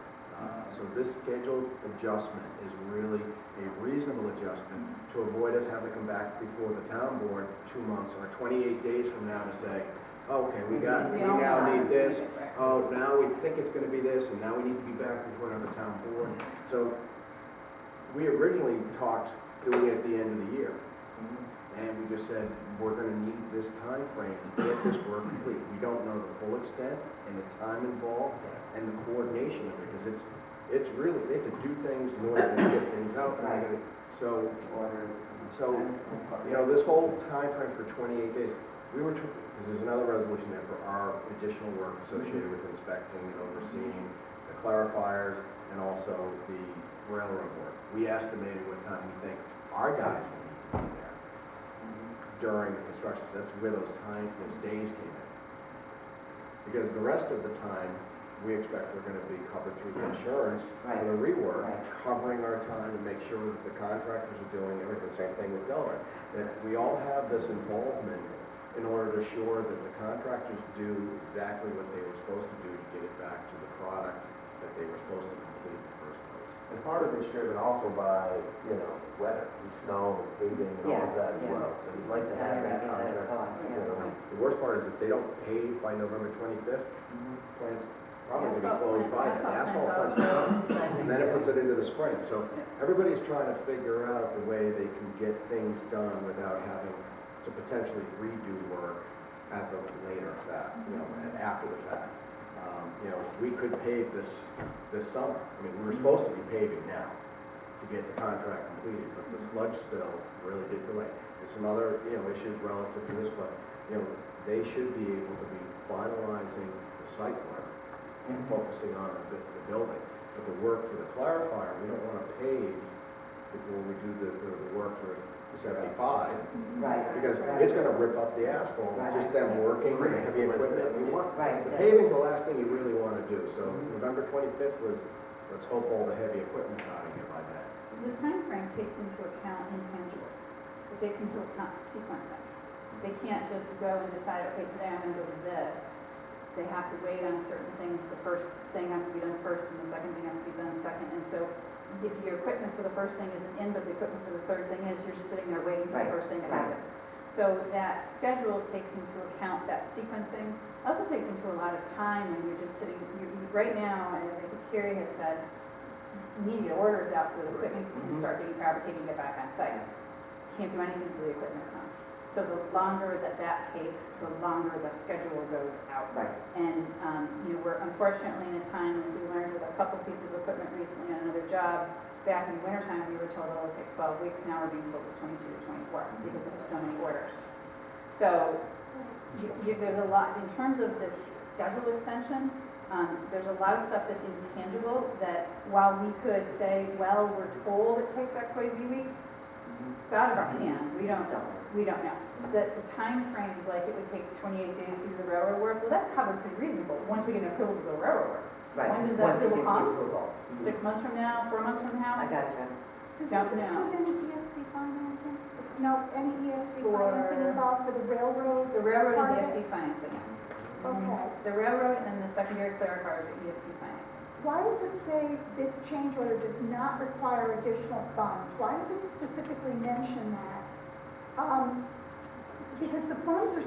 So this scheduled adjustment is really a reasonable adjustment to avoid us having to come back before the town board 2 months or 28 days from now to say, okay, we now need this, oh, now we think it's gonna be this, and now we need to be back before another town board. So we originally talked doing it at the end of the year. And we just said, we're gonna need this time frame to get this work complete. We don't know the full extent and the time involved and the coordination of it, because it's really, they have to do things in order to get things out. And they gotta- So, this whole time frame for 28 days, because there's another resolution there for our additional work associated with inspecting and overseeing the clarifiers and also the railroad work. We estimated what time we think our guys will be there during the construction. That's where those days came in. Because the rest of the time, we expect we're gonna be covered through the insurance for the rework, Right. covering our time to make sure that the contractors are doing everything, same thing with Delaware. That we all have this involvement in order to assure that the contractors do exactly what they were supposed to do to get it back to the product that they were supposed to complete in the first place. and part of it's driven also by, weather, and snow, and paving, and all of that as Yeah, well. So you'd like to have that contract, The worst part is if they don't pave by November 25th, plant's probably gonna be closed by then. The asphalt plant's done, and then it puts it into the spring. So everybody's trying to figure out the way they can get things done without having to potentially redo work as a later fact, and after the fact. We could pave this summer. I mean, we were supposed to be paving now to get the contract completed, but the sludge spill really did delay. There's some other, issues relative to this, but, they should be able to be finalizing the site work and focusing on the building. But the work for the clarifier, we don't want to pave before we do the work for the 75, Right. because it's gonna rip up the asphalt, just them working, and heavy equipment. We want, Right. the paving's the last thing you really wanna do, so November 25th was, let's hope all the heavy equipment's out of here by then. The time frame takes into account intangibles. It takes into account sequencing. They can't just go and decide, okay, today I'm gonna go to this. They have to wait on certain things. The first thing has to be done first, and the second thing has to be done second. And so if your equipment for the first thing isn't in, but the equipment for the third thing is, you're just sitting there waiting for the Right, first thing to right. happen. So that schedule takes into account that sequencing. Also takes into a lot of time when you're just sitting, right now, as I think Carrie had said, you need to get orders out so the equipment can start getting fabricated and get back on site. Can't do anything until the equipment comes. So the longer that takes, the longer the schedule goes out. Right. And, we're unfortunately in a time when we learned with a couple pieces of equipment recently on another job, back in the wintertime, we were told, oh, it takes 12 weeks, now we're being told it's 22 to 24 because there's so many orders. So there's a lot, in terms of this schedule extension, there's a lot of stuff that's intangible that while we could say, well, we're told it takes X, Y, Z weeks, it's out of our hands. We don't know. The time frames, like it would take 28 days to do the railroad work, well, that's probably pretty reasonable, once we get an approval to do the railroad work. Right. When does that Once you approval get the come? approval. 6 months from now, 4 months from now? I gotcha. Does Don't this know. include any EFC financing? No, any EFC For- financing involved for the railroad? The railroad Part is of EFC financing. Okay. The railroad and the secondary clear cars are EFC financing. Why does it say this change order does not require additional funds? Why doesn't it specifically mention that? Because the funds are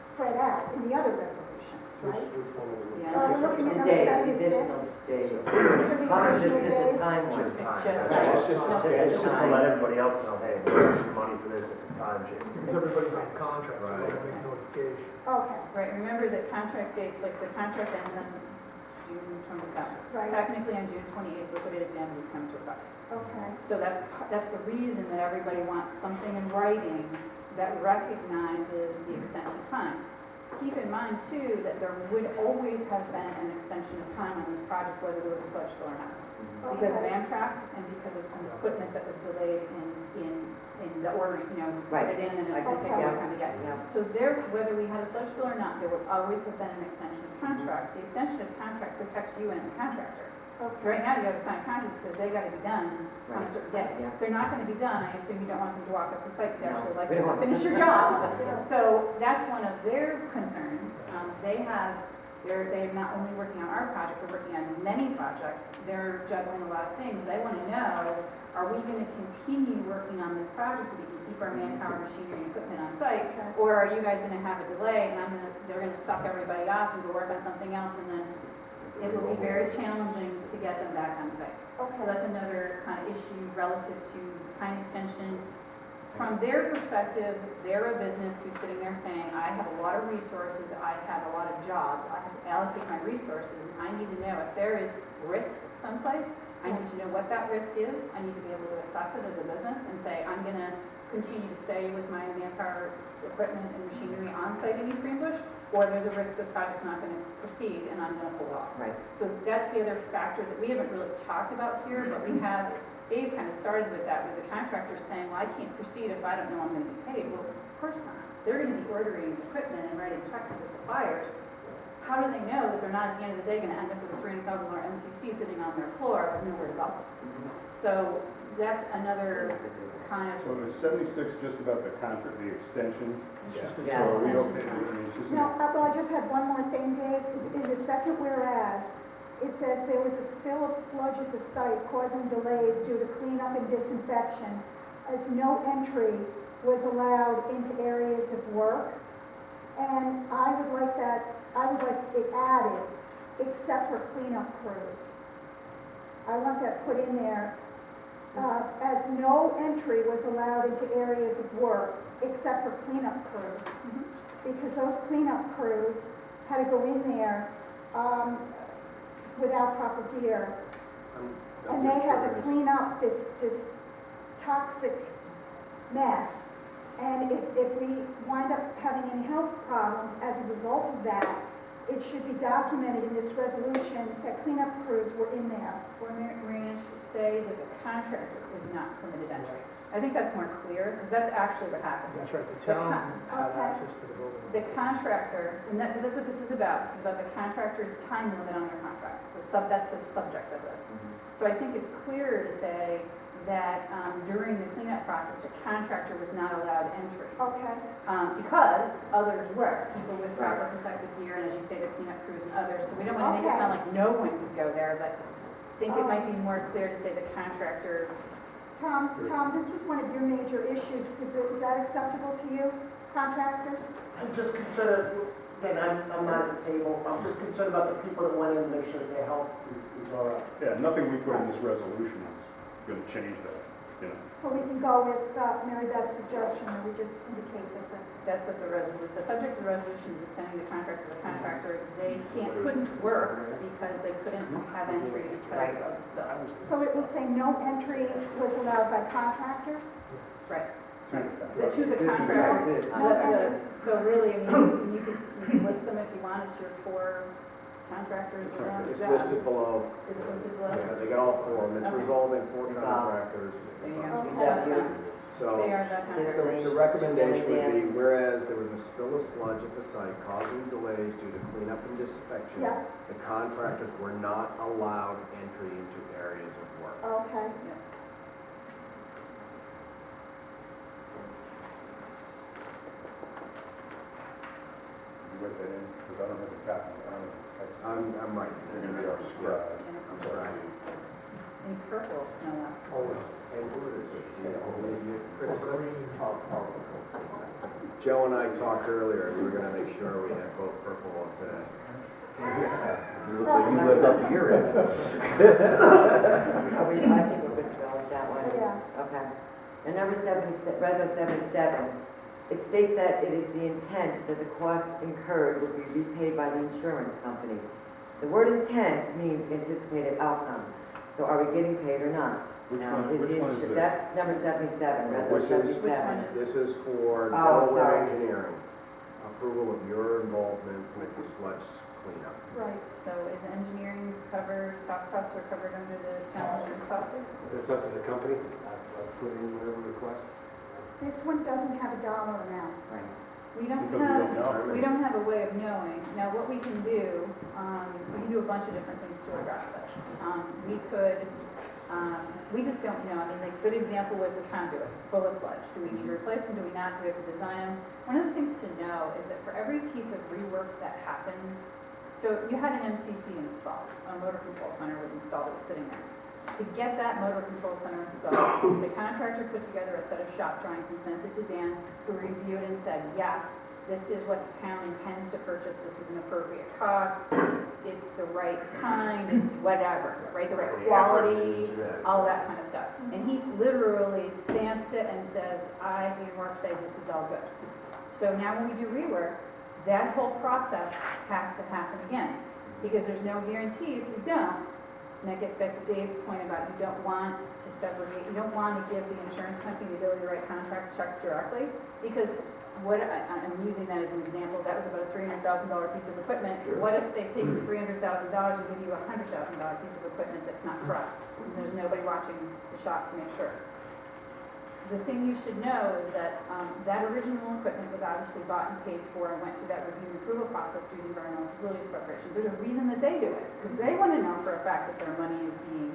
spread out in the other resolutions, right? Which one are we looking Yeah. at? We're looking The at days, number the additional 76. days. For the Probably additional just a days. time one. It's just- Right. It's just a It's schedule. just Just to let everybody else know, hey, there's extra money for this, it's a time change. Because everybody's on contract, so Right. they'll make notification. Okay, Right, remember the contract dates, like the contract ends on June 27th. Right. Technically on June 28th, liquidated damages come to effect. okay. So that's the reason that everybody wants something in writing that recognizes the extension of time. Keep in mind too, that there would always have been an extension of time on this project, whether there was a sludge spill or not. Because of Okay. Amtrak and because of some equipment that was delayed in the ordering, put Right. it in and it's going to take a Okay. long time to get. Yeah. So there, whether we had a sludge spill or not, there would always have been an extension of contract. The extension of contract protects you and the contractor. Okay. Right now, you have a signed contract that says they gotta be done on a Right. certain day. Yeah. If they're not gonna be done, I assume you don't want them to walk up the site, you'd No, actually like we them don't to want finish them. your job. Yeah. So that's one of their concerns. They're not only working on our project, they're working on many projects. They're juggling a lot of things. They wanna know, are we gonna continue working on this project so we can keep our manpower, machinery, and equipment on site? Or are you guys gonna have a delay and they're gonna suck everybody off and go work on something else, and then it will be very challenging to get them back on site. So Okay. that's another kind of issue relative to time extension. From their perspective, they're a business who's sitting there saying, I have a lot of resources, I have a lot of jobs, I have to allocate my resources. I need to know if there is risk someplace, I need to know what that risk is. I need to be able to assess it as a business and say, I'm going to continue to stay with my manpower, equipment, and machinery on site in East Greenbush, or there's a risk this project's not going to proceed and I'm going to pull off. Right. So that's the other factor that we haven't really talked about here, but we have, Dave kind of started with that, with the contractors saying, well, I can't proceed if I don't know I'm going to be paid. Well, of course not. They're going to be ordering equipment and writing checks to suppliers. How do they know that they're not, at the end of the day, going to end up with a $300,000 MCC sitting on their floor with nowhere to go? So that's another kind So of, is 76 just about the contract, the extension? Yes. So Yeah. are we okay, I mean, it's just. No, well, I just had one more thing, Dave. In the second whereas, it says there was a spill of sludge at the site causing delays due to cleanup and disinfection, as no entry was allowed into areas of work. And I would like it added, except for cleanup crews. I want that put in there, as no entry was allowed into areas of work, except for cleanup crews. Because those cleanup crews had to go in there, without proper gear. And they had to clean up this toxic mess. And if we wind up having any health problems as a result of that, it should be documented in this resolution that cleanup crews were in there. or Marianne should say that the contractor is not permitted entry. I think that's more clear, because that's actually what happened. That's right, the town had Okay. access to the building. The contractor, and that's what this is about. This is about the contractor's time limit on their contracts. That's the subject of this. So I think it's clearer to say that during the cleanup process, the contractor was not allowed entry. Okay, Because others were, people with proper protective gear, and as you say, the cleanup crews and others. So we don't want to make it sound like no one could go there, but I think it might be more clear to say the contractor. Tom, this was one of your major issues. Is that acceptable to you, contractors? I'm just concerned, again, I'm not at the table, I'm just concerned about the people that went in to make sure that their health is all right. Yeah, nothing we put in this resolution is gonna change that, you know. So we can go with Mary Beth's suggestion, and we just indicate that That's what the subject of the resolution is extending the contract to the contractor. They couldn't work because they couldn't have entry because of the spill. So it will say no entry was allowed by contractors? Right. To the fact. To the contractor. No entry. So really, I mean, you can list them if you want, it's your 4 contractors around. It's listed below. It's listed below. Yeah, they got all 4 of them. It's Okay. resolving 4 Resolve. contractors. There you go. Okay. That's- So They are the contractors. the recommendation would be, whereas there was a spill of sludge at the site causing delays due to cleanup and disinfection, Yeah. the contractors were not allowed entry into areas of work. Okay. You write that in, because I don't have a copy, I don't have the text. I'm right. You're gonna be our scribe. I'm sorry. In purple, no less. Joe and I talked earlier, we were gonna make sure we had both purple on today. You look like you lived up to your end. I think we're good to go with that one. Yes. Okay. And number 77, it states that it is the intent that the costs incurred will be repaid by the insurance company. The word intent means anticipated outcome. So are we getting paid or not? Which Now, one is this? That's number 77, Which Resolution is- 77. This is for Oh, Delaware sorry. Engineering, approval of your involvement with the sludge cleanup. Right. So is engineering covered, soft costs are covered under the town insurance policy? It's up to the company. I've put in whatever requests. This one doesn't have a dollar amount. Right. We don't Because we don't have, know. we don't have a way of knowing. Now, what we can do, we can do a bunch of different things to address this. We just don't know. I mean, like, good example was the conduits, full of sludge. Do we need to replace them? Do we not? Do we have to design them? One of the things to know is that for every piece of rework that happens, so you had an MCC installed, a motor control center was installed, it was sitting there. To get that motor control center installed, the contractor put together a set of shop drawings and sent it to Dan, who reviewed and said, yes, this is what the town intends to purchase, this is an appropriate cost, it's the right kind, it's whatever, right, the right quality, all that kind of stuff. And he literally stamps it and says, I, Dean Work, say this is all good. So now when we do rework, that whole process has to happen again, because there's no guarantee if you don't. And that gets back to Dave's point about you don't want to segregate, you don't want to give the insurance company the ability to write contract checks directly, because I'm using that as an example, that was about a $300,000 piece of equipment. What if they take the $300,000 and give you a $100,000 piece of equipment that's not correct? And there's nobody watching the shop to make sure. The thing you should know is that that original equipment was obviously bought and paid for and went through that review and approval process through the Environmental Facilities Corporation. There's a reason that they do it, because they want to know for a fact that their money is being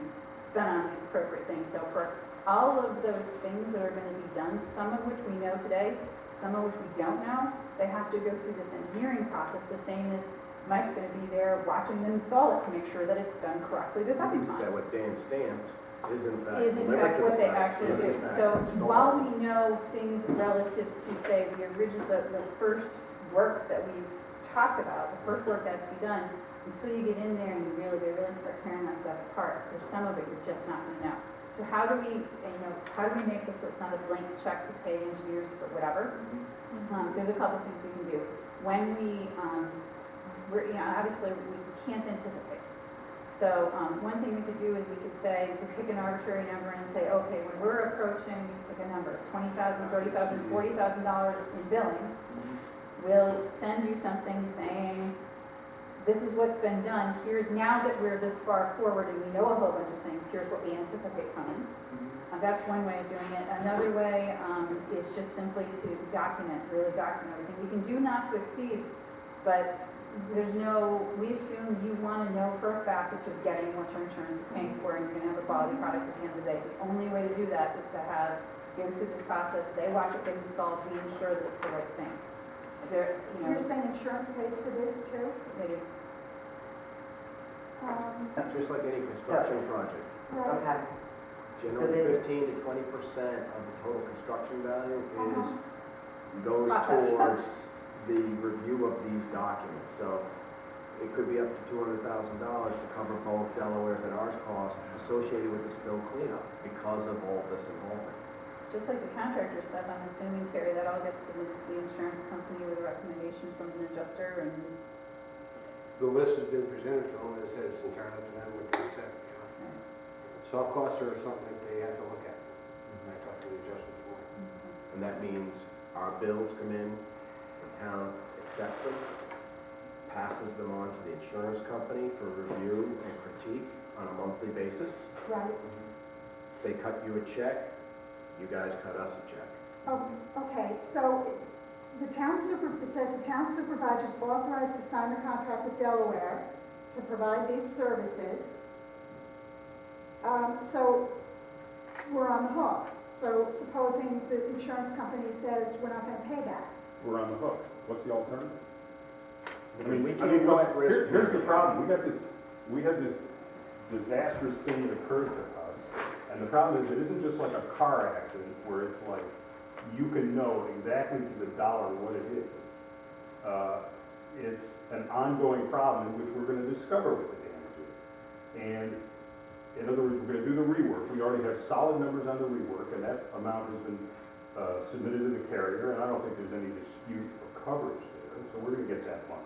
spent on the appropriate things. So for all of those things that are going to be done, some of which we know today, some of which we don't know, they have to go through this engineering process, the same as Mike's going to be there watching them install it to make sure that it's done correctly the second time. That what Dan stamped is in fact Is in delivered fact to what the they site. actually Is do. in fact So installed. while we know things relative to, say, the original, the first work that we've talked about, the first work that's to be done, until you get in there and they really start tearing that stuff apart, there's some of it you're just not going to know. So how do we make this so it's not a blank check to pay engineers for whatever? There's a couple things we can do. When obviously we can't anticipate. So one thing we could do is we could say, we pick an arbitrary number and say, okay, when we're approaching, pick a number, $20,000, $30,000, $40,000 in billings, we'll send you something saying, this is what's been done. Here's, now that we're this far forward and we know a whole bunch of things, here's what we anticipate coming. That's one way of doing it. Another way is just simply to really document everything. We can do not to exceed, but we assume you want to know for a fact that you're getting what your insurance is paying for and you're going to have a quality product at the end of the day. The only way to do that is to have, go through this process, they watch it get installed, we ensure that it's the right thing. You're saying insurance pays for this too? They do. Just like any construction project. Right. Okay, Generally, 15 to 20% of the total construction value goes Process. towards the review of these documents. So it could be up to $200,000 to cover both Delaware's and ours costs associated with the spill cleanup because of all this involvement. Just like the contractor stuff, I'm assuming, Carrie, that all gets submitted to the insurance company with a recommendation from an adjuster and The list has been presented to them, and it says it's entirely up to them what they accept. Soft costs are something that they have to look at. I talked to the adjuster before. And that means our bills come in, the town accepts them, passes them on to the insurance company for review and critique on a monthly basis. Right. They cut you a check, you guys cut us a check. Oh, okay, so it says the town supervisor is authorized to sign the contract with Delaware to provide these services. So we're on the hook. So supposing the insurance company says we're not going to pay that. We're on the hook. What's the alternative? We can't go at risk. Here's the problem. We had this disastrous thing that occurred to us. And the problem is it isn't just like a car accident where it's like you can know exactly to the dollar what it is. It's an ongoing problem in which we're going to discover what the damage is. And in other words, we're going to do the rework. We already have solid numbers on the rework, and that amount has been submitted to the carrier, and I don't think there's any dispute of coverage there. So we're going to get that money.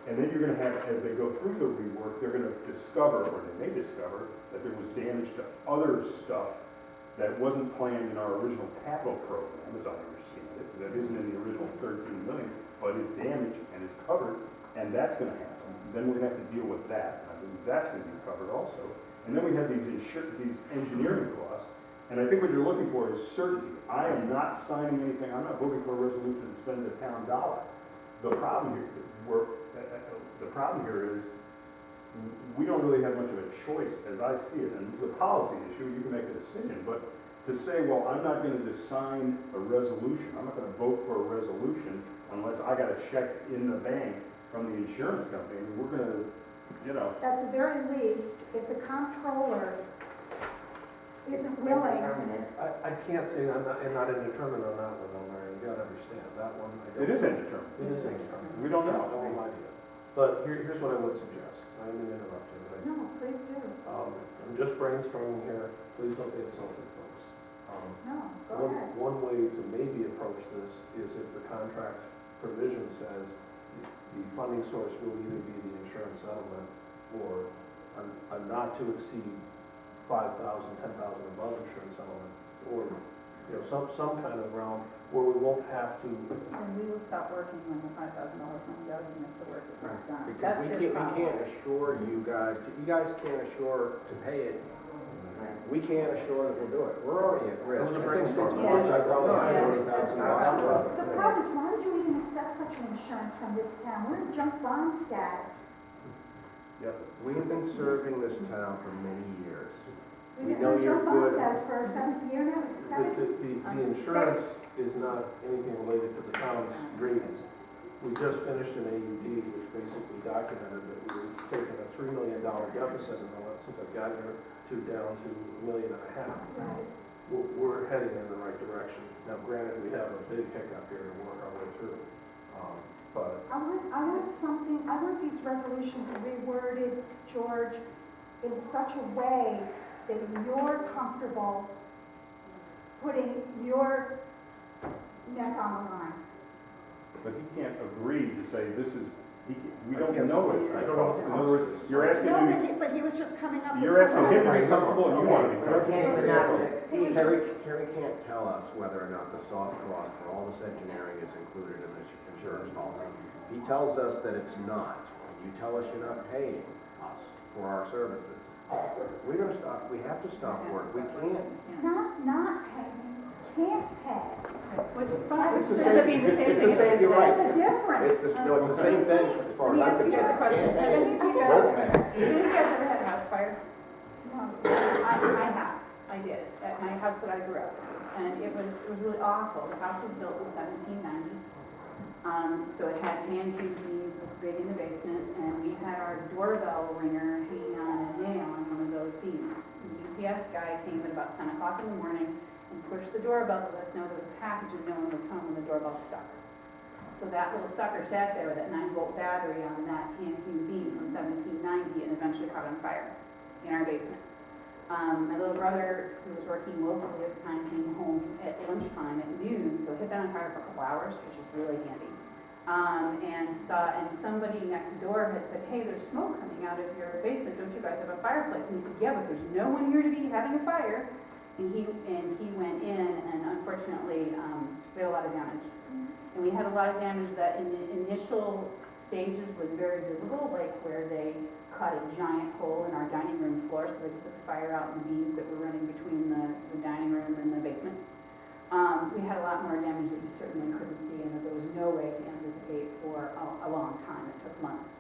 And then you're going to have, as they go through the rework, they're going to discover, or they may discover, that there was damage to other stuff that wasn't planned in our original capital program, as I understand it. That isn't in the original 13 million, but is damaged and is covered, and that's going to happen. Then we're going to have to deal with that. And I believe that's going to be covered also. And then we have these engineering costs, and I think what you're looking for is certainty. I am not signing anything, I'm not voting for a resolution to spend the town dollar. The problem here is we don't really have much of a choice as I see it, and this is a policy issue, you can make a decision, but to say, well, I'm not going to just sign a resolution, I'm not going to vote for a resolution unless I got a check in the bank from the insurance company, and we're going to, At the very least, if the comptroller isn't willing, I can't say I'm not indeterminate on that one, Larry, you gotta understand, that one, I don't. it is indeterminate. It is indeterminate. We don't know. I have no idea. But here's what I would suggest, I didn't interrupt you, but no, please do. I'm just brainstorming here, please don't be insulted, folks. No, go ahead. One way to maybe approach this is if the contract provision says the funding source will either be the insurance settlement or a not to exceed 5,000, 10,000 above insurance settlement, or some kind of realm where we won't have to. And we will stop working when the $5,000 comes out, even if the work is not done. Because we can't assure you guys can't assure to pay it. We can't assure that we'll do it. We're already at risk. I think since March, I probably had $40,000. The problem is, why would you even accept such an insurance from this town? We're in junk bond status. Yep. We've been serving this town for many years. We We've know been in you're junk bond good. status for our 7th year now, is it 7th? The insurance is not anything related to the town's ratings. We just finished an AUD, which basically documented that we were taking a $3 million deficit since I got here to down to $1.5 million. Right. We're heading in the right direction. Now, granted, we have a big hiccup here to work our way through, but I want these resolutions reworded, George, in such a way that you're comfortable putting your neck on the line. But he can't agree to say this is, we don't know it. I don't know. In other words, you're asking No, me, but he was just coming up with. you're asking some him to other- be comfortable and you want to be comfortable. okay, but not to exceed. Carrie can't tell us whether or not the soft cost for all this engineering is included in this insurance policy. He tells us that it's not. You tell us you're not paying us for our services. We don't stop, we have to stop work, we can't. Not paying, can't pay. Which is fine. It's the It same, ends up being the same it's thing. the same, you're right. There's a difference. It's the, no, it's the same thing as far Let me as I'm ask you guys a concerned. question. Have any of you Both guys, men. have any of you guys ever had a house fire? No. I have. I did, at my house that I grew up in. And it was really awful. The house was built in 1790. So it had hand-cube beams this big in the basement, and we had our doorbell ringer hanging on a nail on one of those beams. The UPS guy came at about 10 o'clock in the morning and pushed the doorbell to let us know there was a package and no one was home when the doorbell stuck. So that little sucker sat there with that 9-volt battery on that hand-cube beam from 1790 and eventually caught on fire in our basement. My little brother, who was working locally at the time, came home at lunchtime at noon, so hit that on fire for a couple hours, which is really handy. And somebody next door had said, hey, there's smoke coming out of your basement, don't you guys have a fireplace? And he said, yeah, but there's no one here to be having a fire. And he went in, and unfortunately, we had a lot of damage. And we had a lot of damage that in the initial stages was very visible, like where they cut a giant hole in our dining room floor so they could put the fire out in the beams that were running between the dining room and the basement. We had a lot more damage that you certainly couldn't see and that there was no way to anticipate for a long time. It took months.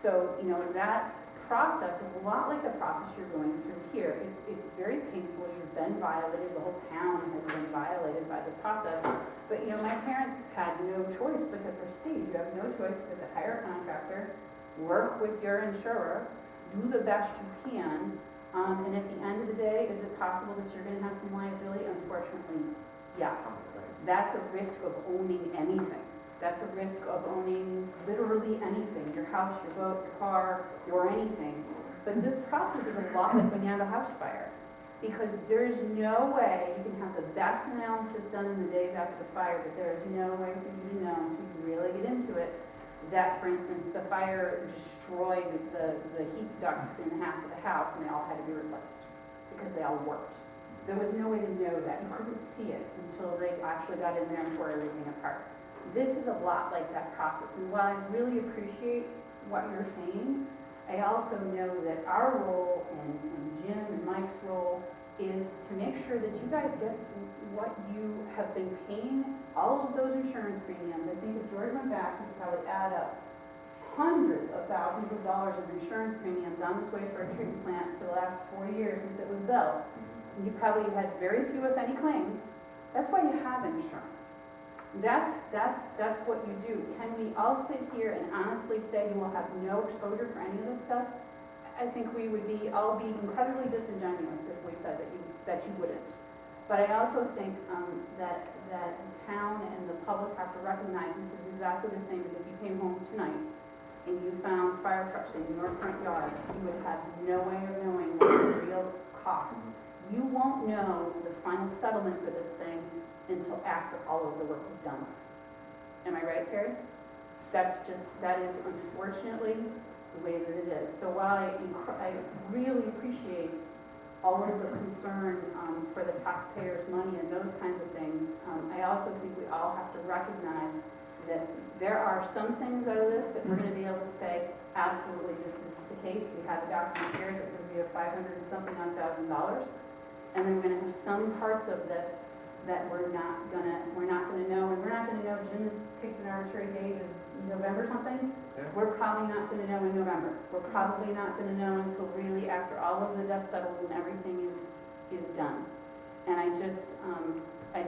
So, you know, that process is a lot like the process you're going through here. It's very painful. You've been violated. The whole town has been violated by this process. But, you know, my parents had no choice because they're safe. You have no choice but to hire a contractor, work with your insurer, do the best you can, and at the end of the day, is it possible that you're going to have some liability? Unfortunately, yes. That's a risk of owning anything. That's a risk of owning literally anything, your house, your boat, your car, your anything. But this process is a lot like when you have a house fire, because there's no way you can have the best analysis done in the days after the fire, but there is no way for you to know until you really get into it that, for instance, the fire destroyed the heat ducts in half of the house and they all had to be replaced because they all worked. There was no way to know that. You couldn't see it until they actually got in there and tore everything apart. This is a lot like that process. And while I really appreciate what you're saying, I also know that our role and Jim and Mike's role is to make sure that you guys get what you have been paying, all of those insurance premiums. I think if George went back, he could probably add up hundreds of thousands of dollars of insurance premiums on this wastewater treatment plant for the last 4 years since it was built. And you probably had very few, if any, claims. That's why you have insurance. That's what you do. Can we all sit here and honestly say you will have no exposure for any of this stuff? I think we would all be incredibly disingenuous if we said that you wouldn't. But I also think that the town and the public have to recognize this is exactly the same as if you came home tonight and you found fire trucks in your front yard. You would have no way of knowing what the real cost. You won't know the final settlement for this thing until after all of the work is done. Am I right, Carrie? That is unfortunately the way that it is. So while I really appreciate all of the concern for the taxpayers' money and those kinds of things, I also think we all have to recognize that there are some things out of this that we're going to be able to say, absolutely, this is the case. We have a document here that says we have $500-something $1,000, and then we're going to have some parts of this that we're not gonna know, and we're not gonna know. Jim has picked an arbitrary date of November something. Yeah. We're probably not gonna know in November. We're probably not gonna know until really after all of the dust settles and everything is done. And I just I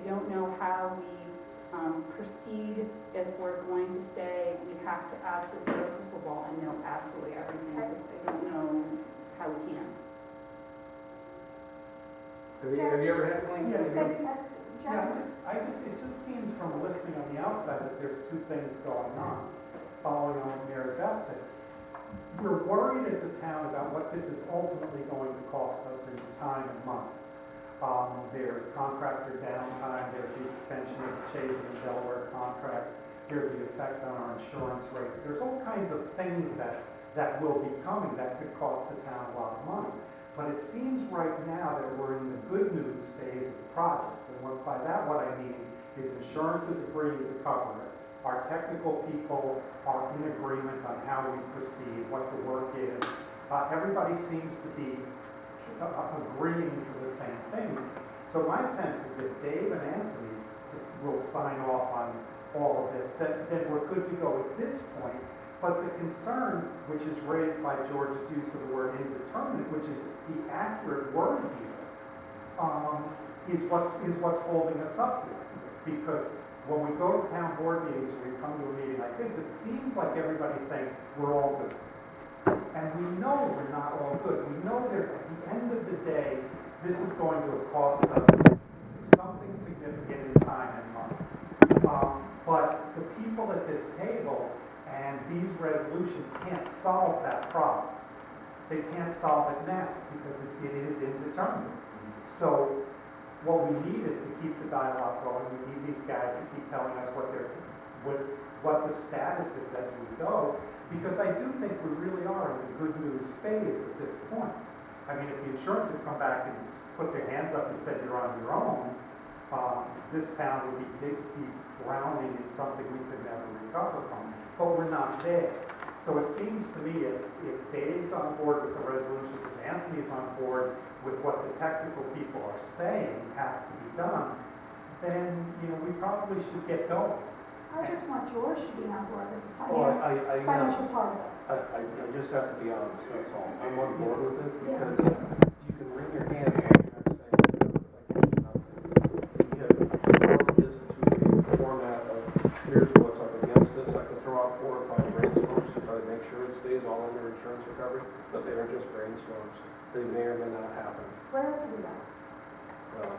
don't know how we proceed if we're going to say we have to absolutely go crystal ball and know absolutely everything. I don't know how we can. Have you ever had one? It just seems from listening on the outside that there's two things going on, following on what Mary Beth said. We're worried as a town about what this is ultimately going to cost us in time and money. There's contractor downtime, there's the extension of the Chase and Delaware contracts, there's the effect on our insurance rates. There's all kinds of things that will be coming that could cost the town a lot of money. But it seems right now that we're in the good news phase of the project. And by that what I mean is insurance is agreeing to cover it. Our technical people are in agreement on how we proceed, what the work is. Everybody seems to be agreeing to the same things. So my sense is if Dave and Anthony's will sign off on all of this, then we're good to go at this point. But the concern, which is raised by George's use of the word indeterminate, which is the accurate word here, is what's holding us up here. Because when we go to town board meetings, or we come to a meeting like this, it seems like everybody's saying, we're all good. And we know we're not all good. We know that at the end of the day, this is going to cost us something significant in time and money. But the people at this table and these resolutions can't solve that problem. They can't solve it now because it is indeterminate. So what we need is to keep the dialogue going. We need these guys to keep telling us what the status is as we go, because I do think we really are in the good news phase at this point. I mean, if the insurance had come back and put their hands up and said you're on your own, this town would be drowning in something we could never recover from. But we're not there. So it seems to me if Dave's on board with the resolutions, if Anthony's on board with what the technical people are saying has to be done, then, we probably should get going. I just want George to be on board with the Oh, financial part of it. I just have to be honest, that's all. I'm on board with it Yeah. because you can wring your hands on the next thing. We have broken this into a format of here's what's up against this. I can throw out 4 or 5 brainstorms to try to make sure it stays all under insurance recovery, but they are just brainstorms. They may or may not happen. What else have we got? Well,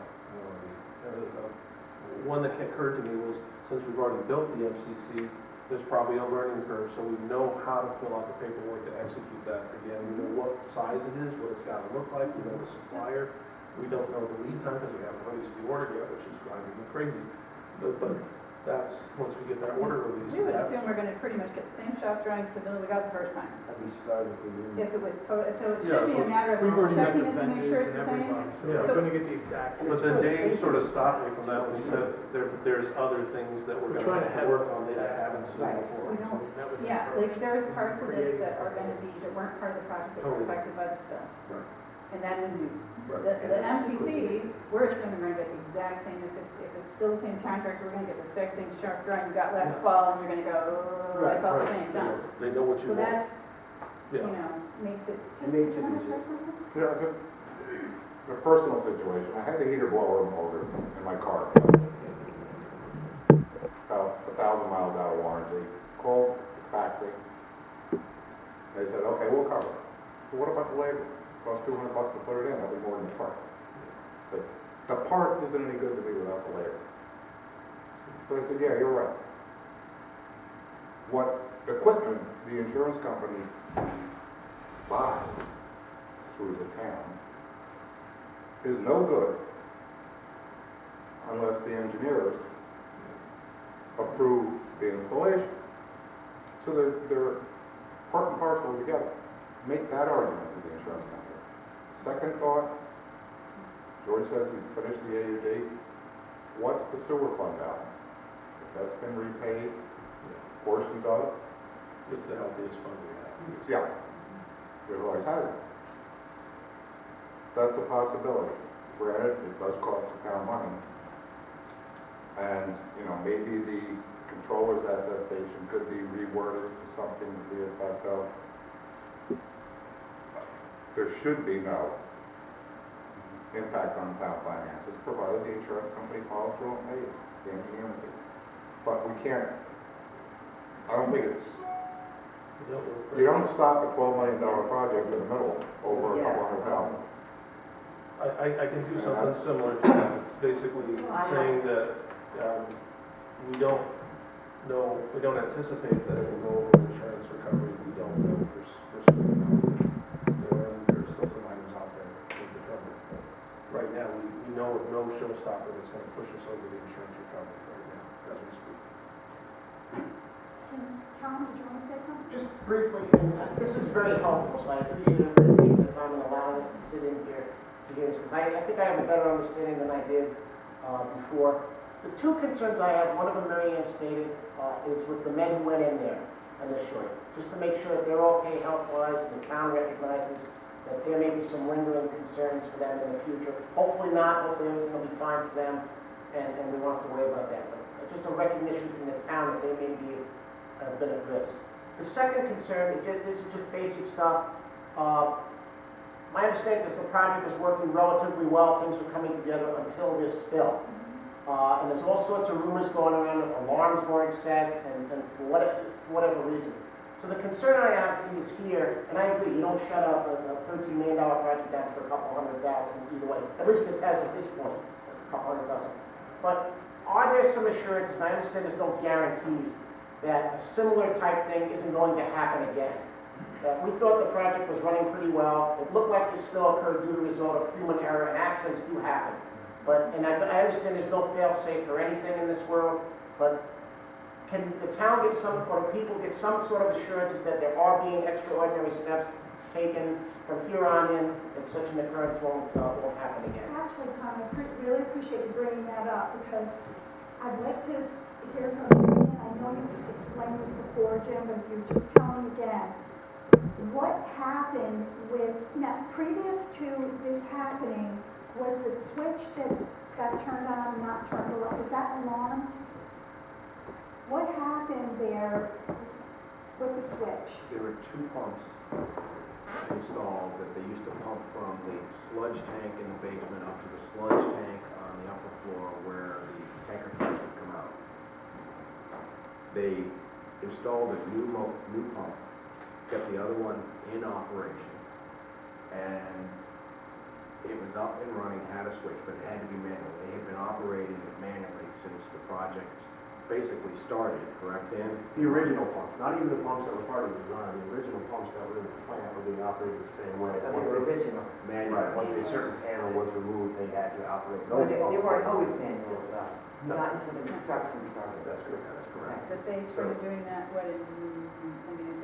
one that occurred to me was, since we've already built the MCC, there's probably a learning curve, so we know how to fill out the paperwork to execute that. Again, we know what size it is, what it's got to look like, we know the supplier. We don't know the lead time because we haven't released the order yet, which is driving me crazy. But that's, once we get that order released, We would that's... assume we're gonna pretty much get the same shop drawings submitted we got the first time. I'd be surprised if we didn't. If it was total, so it Yeah, should be a so matter of we've already got checking the it to make vendors sure and it's the same. everybody, so Yeah. we're gonna get the exact same. But then Dave sort of stopped me from that when he said there's other things that we're We're going trying to to have to have work on that I haven't seen Right. before. We don't- That would be Yeah, first. like there's parts of this Creating that are a gonna be, that weren't part of the project that were Totally. affected by the spill. Right. And that is new. Right. The MCC, we're assuming we're gonna get the exact same, if it's still the same contractor, we're gonna get the exact same sharp drawing you got last fall, and you're gonna go, oh, I thought the same, done. They know what you So want. that's, Yeah. makes it, It makes it Do you want to easier. say something? Yeah, just a personal situation. I had the heater blower motor in my car. About 1,000 miles out of warranty. Called the factory. They said, okay, we'll cover it. So what about the labor? Cost $200 to put it in. That'll be more than the part. So the part isn't any good to me without the labor. So I said, yeah, you're right. What equipment the insurance company buys through the town is no good unless the engineers approve the installation. So they're part and parcel together. Make that argument to the insurance company. Second thought, George says he's finished the AUD. What's the sewer fund balance? If that's been repaid, portions of it, It's the healthiest fund we have. yeah, it always has. That's a possibility. Granted, it does cost the town money. And, maybe the controller's attestation could be reworded to something to the effect of, there should be no impact on town finances, provided the insurance company follows through and pays the engineering fee. But we can't, I don't think it's, you don't stop a $12 million project in the middle over a couple $100,000. I can do something similar to that, basically saying that we don't anticipate that it will go over insurance recovery. We don't know for certain. There's still some items out there to recover. But right now, we know with no showstopper that's going to push us over the insurance recovery right now, as we speak. Tom, did you want to say something? Just briefly, and this is very helpful, so I appreciate everybody taking the time and allowing us to sit in here to do this, because I think I have a better understanding than I did before. The two concerns I have, one of them Mary Ann stated, is with the men who went in there. an assurance, just to make sure that they're okay health-wise, and the town recognizes that there may be some lingering concerns for them in the future. Hopefully not, hopefully everything will be fine for them, and we won't have to worry about that. But just a recognition from the town that they may be a bit at risk. The second concern, this is just basic stuff. My understanding is the project was working relatively well, things were coming together until this spill. And there's all sorts of rumors going around that alarms weren't set, and for whatever reason. So the concern I have is here, and I agree, you don't shut up a $13 million project down for a couple $100,000 either way. At least it has at this point, a couple $100,000. But are there some assurances, I understand there's no guarantees, that a similar type thing isn't going to happen again? We thought the project was running pretty well. It looked like the spill occurred due to a result of human error, and accidents do happen. And I understand there's no fail-safe for anything in this world, but can the town get some, or people get some sort of assurances that there are being extraordinary steps taken from here on in, that such an occurrence won't happen again? Actually, Tom, I really appreciate you bringing that up, because I'd like to hear from you, and I know you've explained this before, Jim, but you're just telling again. What happened with, now, previous to this happening, was the switch that got turned on and not turned off, was that alarmed? What happened there with the switch? There were two pumps installed that they used to pump from the sludge tank in the basement up to the sludge tank on the upper floor where the tanker trucks would come out. They installed a new pump, kept the other one in operation, and it was up and running, had a switch, but it had to be manual. They had been operating it manually since the project basically started, correct, Dan? The original pumps, not even the pumps that were part of the design, the original pumps that were in the plant were being operated the same way. Original. Manual. Once a certain panel was removed, they had to operate Well, those they pumps. weren't always manual, not until the construction started. That's correct, that's correct. But they started doing that, what, it's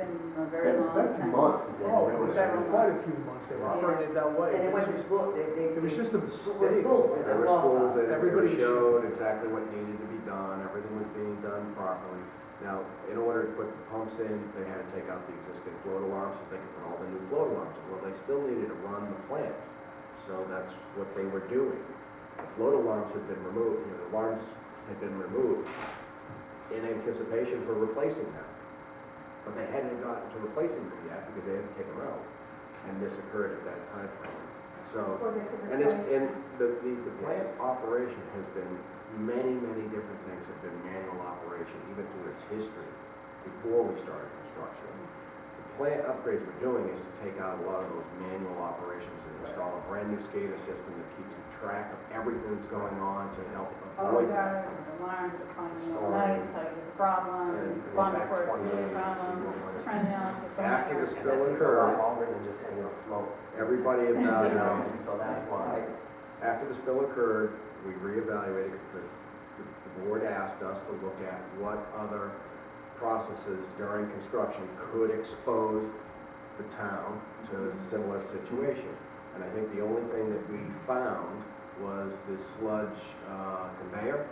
been a very long That's time. months. Oh, it was Several quite a few months they were operating it that way. And it went to school, It was just a It was mistake. school. There were schools that Everybody showed exactly what needed to be done, everything was being done properly. Now, in order to put the pumps in, they had to take out the existing float alarms so they could put all the new float alarms in. Well, they still needed to run the plant, so that's what they were doing. The float alarms had been removed, the alarms had been removed in anticipation for replacing them. But they hadn't gotten to replacing them yet because they had to take them out, and this occurred at that time frame. So, and the plant operation has been many different things have been manual operation, even through its history, before we started construction. The plant upgrades we're doing is to take out a lot of those manual operations and install a brand new SCADA system that keeps track of everything that's going on to help Oh, avoid yeah, the alarms, the finding of night, tell you there's a problem, respond before it's really a problem, trend analysis. After the spill It's a lot occurred, longer than just hanging afloat. everybody evaluated. So that's why. After the spill occurred, we reevaluated, the board asked us to look at what other processes during construction could expose the town to a similar situation. And I think the only thing that we found was this sludge conveyor,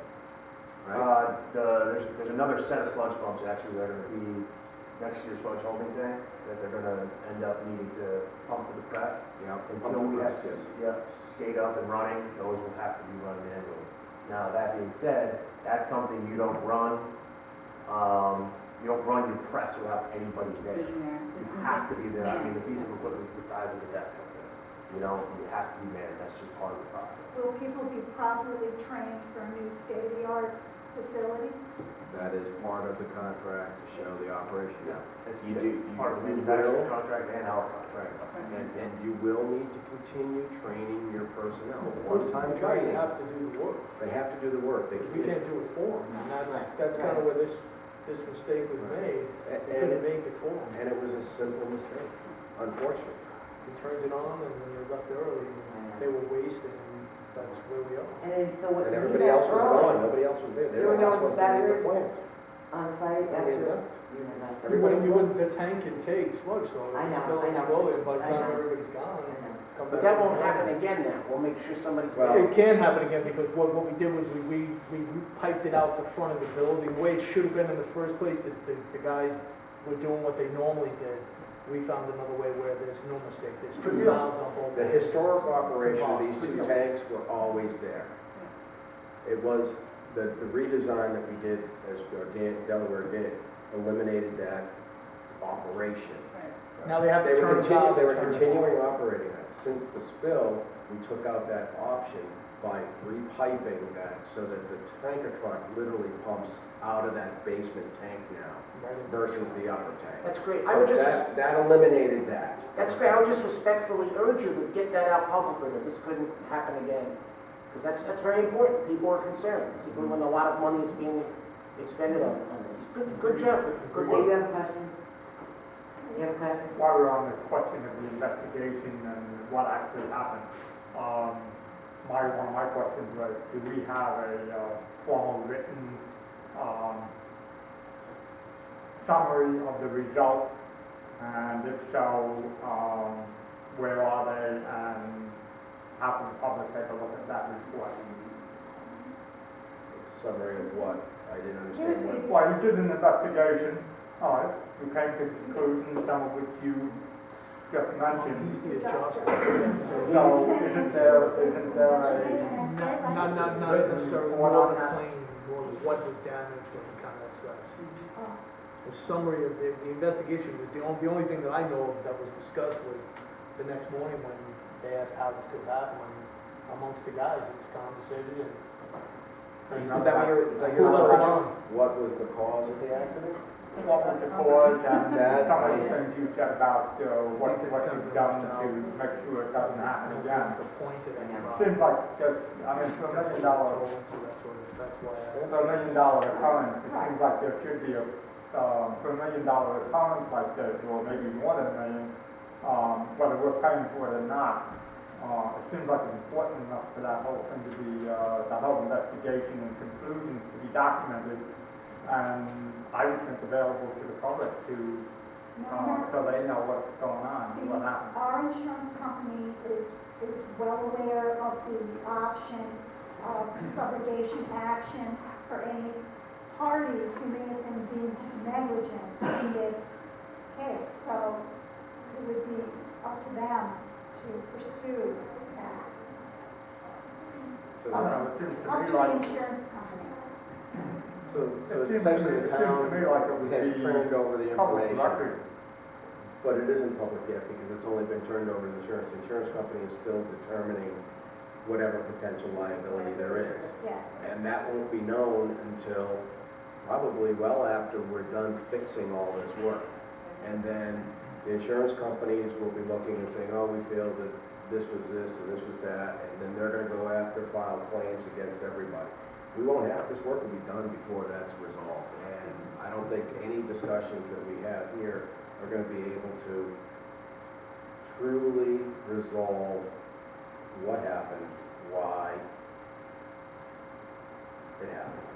right? There's another set of sludge pumps actually that are going to be next year's sludge holding tank that they're going to end up needing to pump to the press. Yep. Until we have to skate up and running, those will have to be run manually. Now, that being said, that's something you don't run. You don't run your press without anybody there. You have to be there. I mean, the piece of equipment is the size of the desk up there. You know, you have to be manned. That's just part of the process. Will people be properly trained for a new state-of-the-art facility? That is part of the contract to show the operation. Yeah. You do. Part of the manufacturing contract and our contract. And you will need to continue training your personnel. One-time You guys training. have to do the work. They have to do the work. We can't do it for them, and that's kind of where this mistake was made. They couldn't make it for them. And it was a simple mistake, unfortunately. We turned it on and then they left early, and they were wasted, and that's where we are. And then, so what? And everybody else was gone, nobody else was there. They There were were no not supposed to be in the inspectors plant. on site They after? left. You had not. Everybody The tank can take sludge, so I it's know, filling I know. slowly, and by the I time know. everybody's gone, I know. come But back. that won't happen again now. We'll make sure somebody's Well, there. It can happen again, because what we did was we piped it out the front of the building, the way it should have been in the first place. The guys were doing what they normally did, we found another way where there's no mistake, there's two valves on both. The ends. historic operation of these It's two impossible. tanks were always there. It was, the redesign that we did, as Delaware did, eliminated that operation. Now they have to They turn were the valve. they were and turn it continuing on. operating that. Since the spill, we took out that option by repiping that so that the tanker truck literally pumps out of that basement tank now Right into the versus truck. the upper tank. That's great. I So would just, that eliminated that. that's great. I would just respectfully urge you to get that out publicly, that this couldn't happen again. Because that's very important. People are concerned, particularly when a lot of money is being expended on this. Good job. Good Do you work. have a question? You have a question? While we're on the question of the investigation and what actually happened, one of my questions was, do we have a formal written summary of the results? And if so, where are they, and how can the public take a look at that report? Summary of what? I didn't understand what. Well, you did an investigation, all right, you came to conclusions, some of which you just mentioned. He's the adjuster. So isn't there a, Not necessarily What more on the that? claim, more what was damaged and kind of such. The summary of the investigation, the only thing that I know of that was discussed was the next morning when they asked how this could happen, and amongst the guys, it was conversated and Is that what who left it on? what was the cause of the accident? what was the cause, and That some of the I- things you said about what you've done to make sure it doesn't happen again? It's appointed and Seems like just, I mean, for $1 million, so that's why I asked. for $1 million occurrence, it seems like there should be a, for $1 million occurrence like this, or maybe more than $1 million, whether we're paying for it or not. It seems like it's important enough for that whole thing to be, that whole investigation and conclusions to be documented, and I would think available to the public to, so they know what's going on, what happened. Our insurance company is well aware of the option of subrogation action for any parties who may have been deemed negligent in this case. So it would be up to them to pursue that. So I don't know, it seems to Up me to the like, insurance company. So it seems essentially to the town me like it would has be turned over the public information, record. but it isn't public yet because it's only been turned over to the insurance. The insurance company is still determining whatever potential liability there is. Yes. And that won't be known until probably well after we're done fixing all this work. And then the insurance companies will be looking and saying, oh, we feel that this was this and this was that, and then they're gonna go after, file claims against everybody. We won't have, this work will be done before that's resolved. And I don't think any discussions that we have here are gonna be able to truly resolve what happened, why it happened.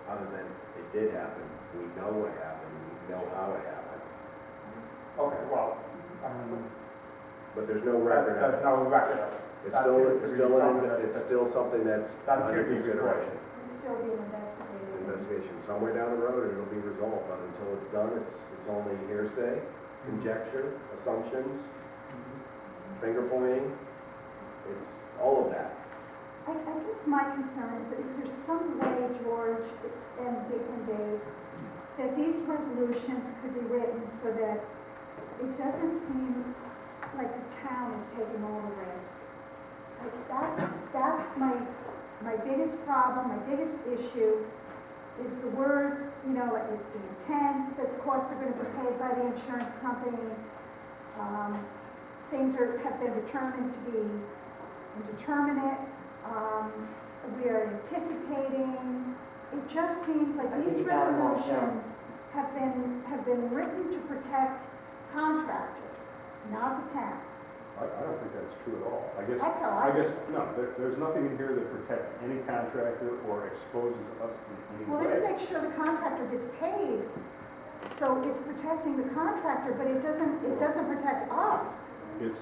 Other than it did happen, we know what happened, we know how it happened, Okay, well, I mean, but there's no record of there's it. no record of it. It's That still, seems to it's be still, something it's still something that's that under should be consideration. It's still being investigated. Investigation somewhere down the road, and it'll be resolved, but until it's done, it's only hearsay, conjecture, assumptions, finger pointing, it's all of that. I guess my concern is that if there's some way, George and Dick and Dave, that these resolutions could be written so that it doesn't seem like the town is taking all the risk. That's my biggest problem, my biggest issue, is the words, like it's the intent, that the costs are gonna be paid by the insurance company. Things have been determined to be indeterminate. We are anticipating. It just seems like I think these you got 'em all resolutions have been written to protect contractors, not the town. I don't think that's true at all. That's how I see it. No, there's nothing in here that protects any contractor or exposes us in any Well, way. let's make sure the contractor gets paid. So it's protecting the contractor, but it doesn't protect us It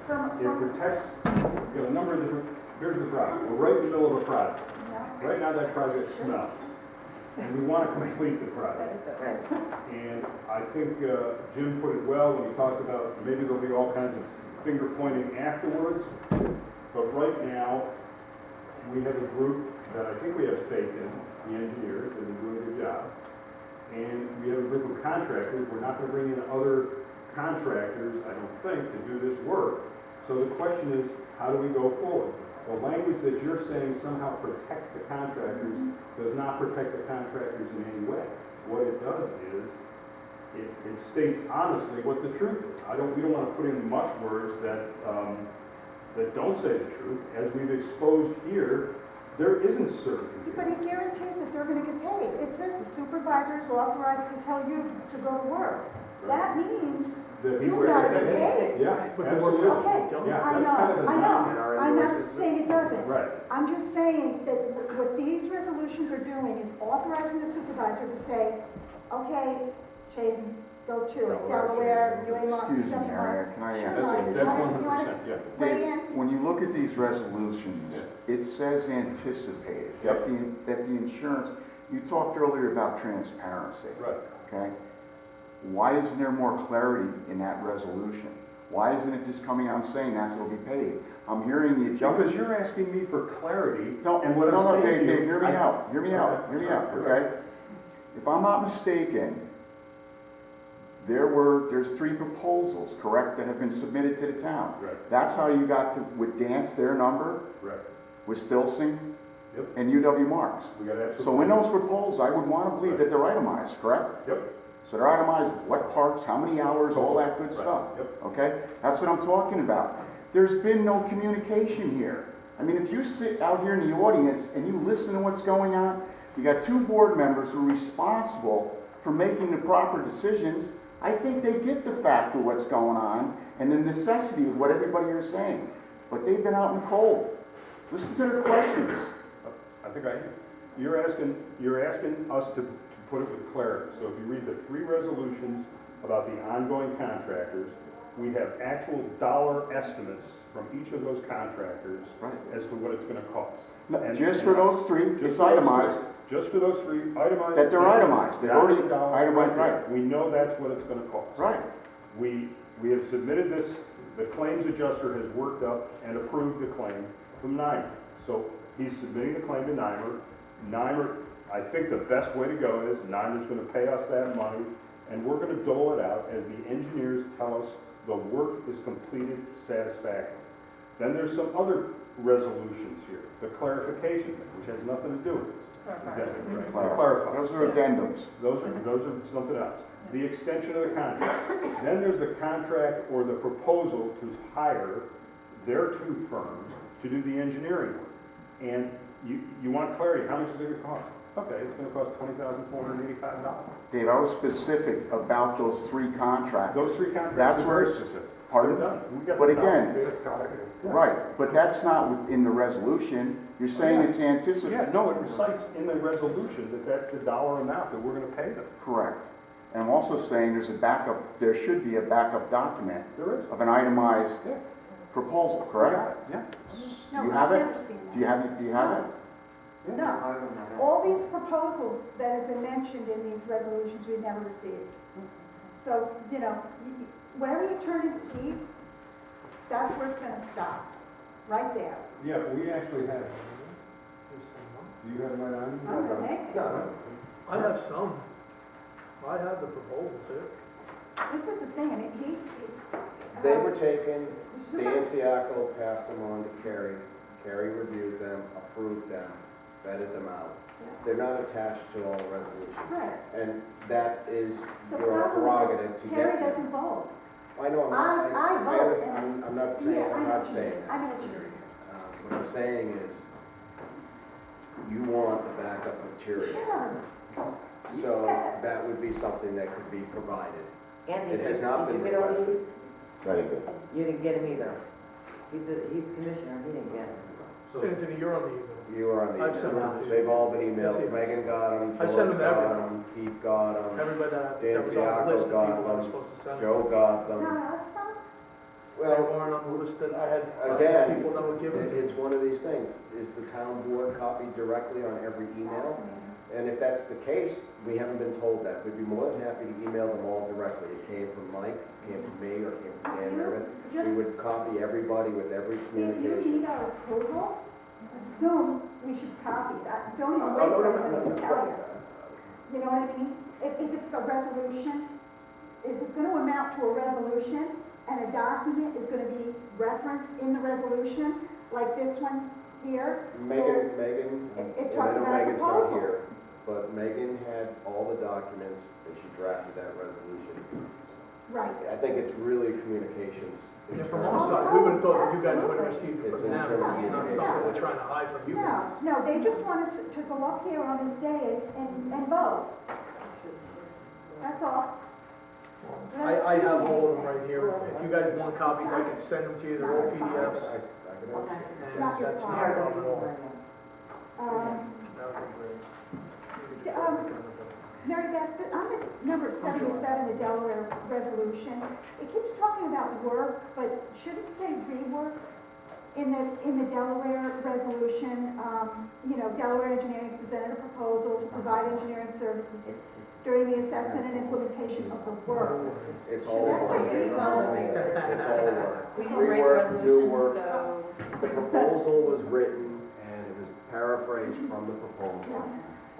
from, protects, a number of different, here's the problem. We're right in the middle of a project. Right now, that project smells. and we want to complete the project. Right. And I think Jim put it well when he talked about maybe there'll be all kinds of finger pointing afterwards, but right now, we have a group that I think we have faith in, the engineers, and they're doing a good job. And we have a group of contractors. We're not going to bring in other contractors, I don't think, to do this work. So the question is, how do we go forward? The language that you're saying somehow protects the contractors does not protect the contractors in any way. What it does is, it states honestly what the truth is. We don't want to put in much words that don't say the truth. As we've exposed here, there isn't certainty. But it guarantees that they're gonna get paid. It says the supervisor is authorized to tell you to go to work. That means That you people gotta get get paid. Yeah, But the work absolutely. Okay, Yeah, I that's kind of know, the I document know. our I'm not endorses. saying it doesn't. Right. I'm just saying that what these resolutions are doing is authorizing the supervisor to say, okay, Chazen, go to it, Delaware, Excuse me, Maria, can I ask you? That's 100%, yeah. Weigh in? When you look at these resolutions, it says anticipated, that the insurance, you talked earlier about transparency, Right. okay? Why isn't there more clarity in that resolution? Why isn't it just coming out and saying that's what will be paid? I'm hearing the Because adjustment. you're asking me for clarity, No, and what no, I'm saying Dave, to you... Dave, hear me out, okay? If I'm not mistaken, there's 3 proposals, correct, that have been submitted to the town. Right. That's how you got with Dance, their number, Right. with Stilson, Yep. and UW Marks. We got absolutely... So in those proposals, I would want to believe that they're itemized, correct? Yep. So they're itemized, what parts, how many hours, all that good Right. stuff. Yep. Okay? That's what I'm talking about. There's been no communication here. I mean, if you sit out here in the audience and you listen to what's going on, you got 2 board members who are responsible for making the proper decisions. I think they get the fact of what's going on and the necessity of what everybody is saying. But they've been out in the cold. Listen to their questions. I think I am. You're asking us to put it with clarity. So if you read the 3 resolutions about the ongoing contractors, we have actual dollar estimates from each of those contractors Right. as to what it's going to cost. Just for those 3, Just it's for those itemized. Just for those 3, itemized. That they're itemized. They've down to already the dollar, itemized, there. right. We know that's what it's going to cost. Right. We have submitted this, the claims adjuster has worked up and approved the claim from NYMER. So he's submitting the claim to NYMER. NYMER, I think the best way to go is NYMER's going to pay us that money, and we're going to dole it out as the engineers tell us the work is completed satisfactorily. Then there's some other resolutions here. The clarification, which has nothing to do with this. Clarify. Those are addendums. Those are something else. The extension of the contract. Then there's the contract or the proposal to hire their 2 firms to do the engineering work. And you want clarity, how much is it going to cost? Okay, it's going to cost $20,485. Dave, I was specific about those 3 contracts. Those 3 contracts That's are where very it's- specific. Pardon? They're done. We got But the again, document. right, but that's not in the resolution. You're saying it's anticipated. Yeah, no, it recites in the resolution that that's the dollar amount that we're going to pay them. Correct. And I'm also saying there should be a backup document There is. of an itemized Yeah. proposal, correct? Yeah. Do you No, have I've it? never seen that. Do you have it? Do you have it? No. I don't have that. All these proposals that have been mentioned in these resolutions, we've never received. So, whenever you turn it deep, that's where it's gonna stop, right there. Yeah, we actually have, do you have it right on? I'm gonna make it. I have some. I have the proposals here. This is the thing, I mean, They were taken, Stan Fiacco passed them on to Kerry. Kerry reviewed them, approved them, vetted them out. They're not attached to all the resolutions. Right. And that is The your problem prerogative is to Kerry get them. doesn't vote. I know, I vote, and- I'm not saying, Yeah, I'm I know not what you saying mean. that. I know what you mean. What I'm saying is, you want the backup material. Sure. So Yes. that would be something that could be provided. Andy, It has not did you been get all requested. these? Very good. You didn't get them either. He's commissioner, he didn't get them. Anthony, you're on the email. You are on the I've sent email. them to you. They've all been Yes, emailed. yes. Megan got them, I sent George them to got everyone. them, Pete got them, Everybody that Dan was on the Fiacco list of got people I was them, supposed to send. Joe got Not them. us, son? They Well, weren't on the list that I had again, people that were given. it's one of these things. Is the town board copied directly on every email? And if that's the case, we haven't been told that. We'd be more than happy to email them all directly. It came from Mike, came from me, or came from Dan Merritt. We would copy everybody with every If you communication. need our approval, assume we should copy that. Don't even Oh, wait no, for no, anybody no, to no, tell no. you. You know what I mean? If it's a resolution, if it's gonna amount to a resolution, and a document is gonna be referenced in the resolution, like this one here. Megan, It and I talks know about a Megan's not proposal. here, but Megan had all the documents and she drafted that resolution. Right. I think it's really communications. Yeah, from our side, we would have thought that you guys would have Absolutely. received it It's from them. internal. It's not something we're trying to hide from you guys. No, they just want us to go up here on this day and vote. That's all. I have all of them right here. If you guys want copies, I can send them to you. They're all PDFs. I can understand. And Not your that's not a Here, problem at all. That would be great. Mary Beth, I'm at number 77, the Delaware resolution. It keeps talking about work, but should it say rework? In the Delaware resolution, Delaware Engineering has presented a proposal to provide engineering services during the assessment and implementation of the work. It's all That's work. a It's all work. We can write the Rework, new resolution, work. so. The proposal was written and it was paraphrased from the proposal.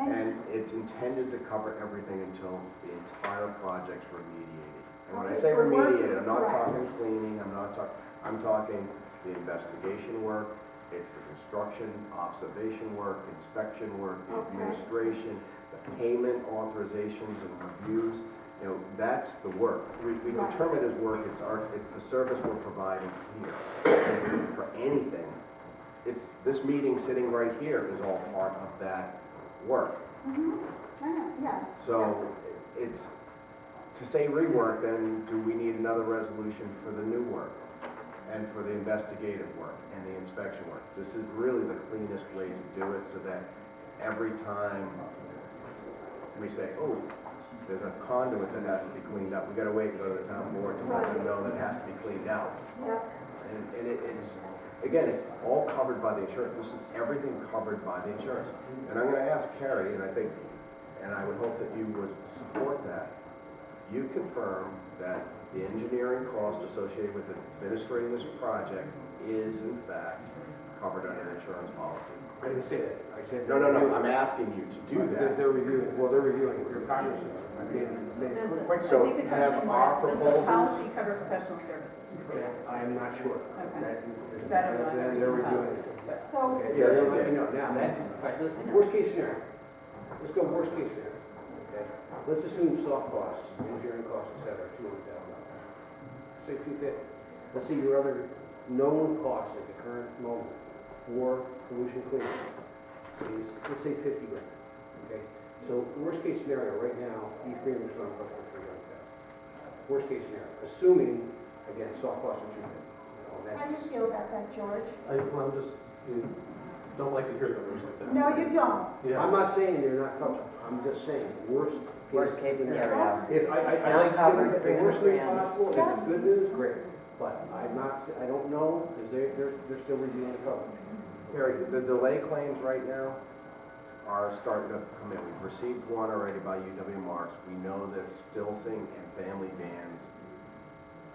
And it's intended to cover everything until the entire project's remediated. And when I Okay, say so work remediated, is I'm not correct. talking cleaning, I'm talking the investigation work, it's the construction, observation work, inspection work, the Okay. administration, the payment authorizations and reviews. That's the work. We Right. determine it as work, it's the service we're providing here. And it's for anything. This meeting sitting right here is all part of that work. Mhm. I know, yes. So it's, to say rework, then do we need another resolution for the new work? And for the investigative work and the inspection work? This is really the cleanest way to do it so that every time we say, oh, there's a conduit that has to be cleaned up, we gotta wait and go to the town board to let them know that it has to be cleaned out. Yep. And it's, again, it's all covered by the insurance. This is everything covered by the insurance. And I'm gonna ask Carrie, and I would hope that you would support that. You confirm that the engineering cost associated with administrating this project is in fact covered under the insurance policy. I didn't say that. I said. No, I'm asking you to do that. They're reviewing, they're reviewing it. Your cognizant. I made Does the, quick, I So think the have question our was, does the proposals- policy cover professional services? I am not sure. Okay. Is that a- They're reviewing it. So, Okay, Yes, they're it letting me is. know. Now, worst case scenario. Let's go worst case scenario. Okay? Let's assume soft costs, engineering costs, et cetera, $200,000. Say 250. Let's see your other known costs at the current moment for pollution cleanup is, let's say 50 grand. Okay? So worst case scenario, right now, East Green is going to cost $300,000. Worst case scenario, assuming, again, soft costs are 250. how do you feel about that, George? You don't like to hear numbers like that. No, you don't. Yeah. I'm not saying they're not covered, I'm just saying worst Worst-case scenario. If I Not like covered, giving the worst news 300 grand. possible, if it's good news, great. But I don't know, because they're still reviewing the coverage. Harry, the delay claims right now are starting to come in. We've received one already by UW Marks. We know that Stilsing and Family Bands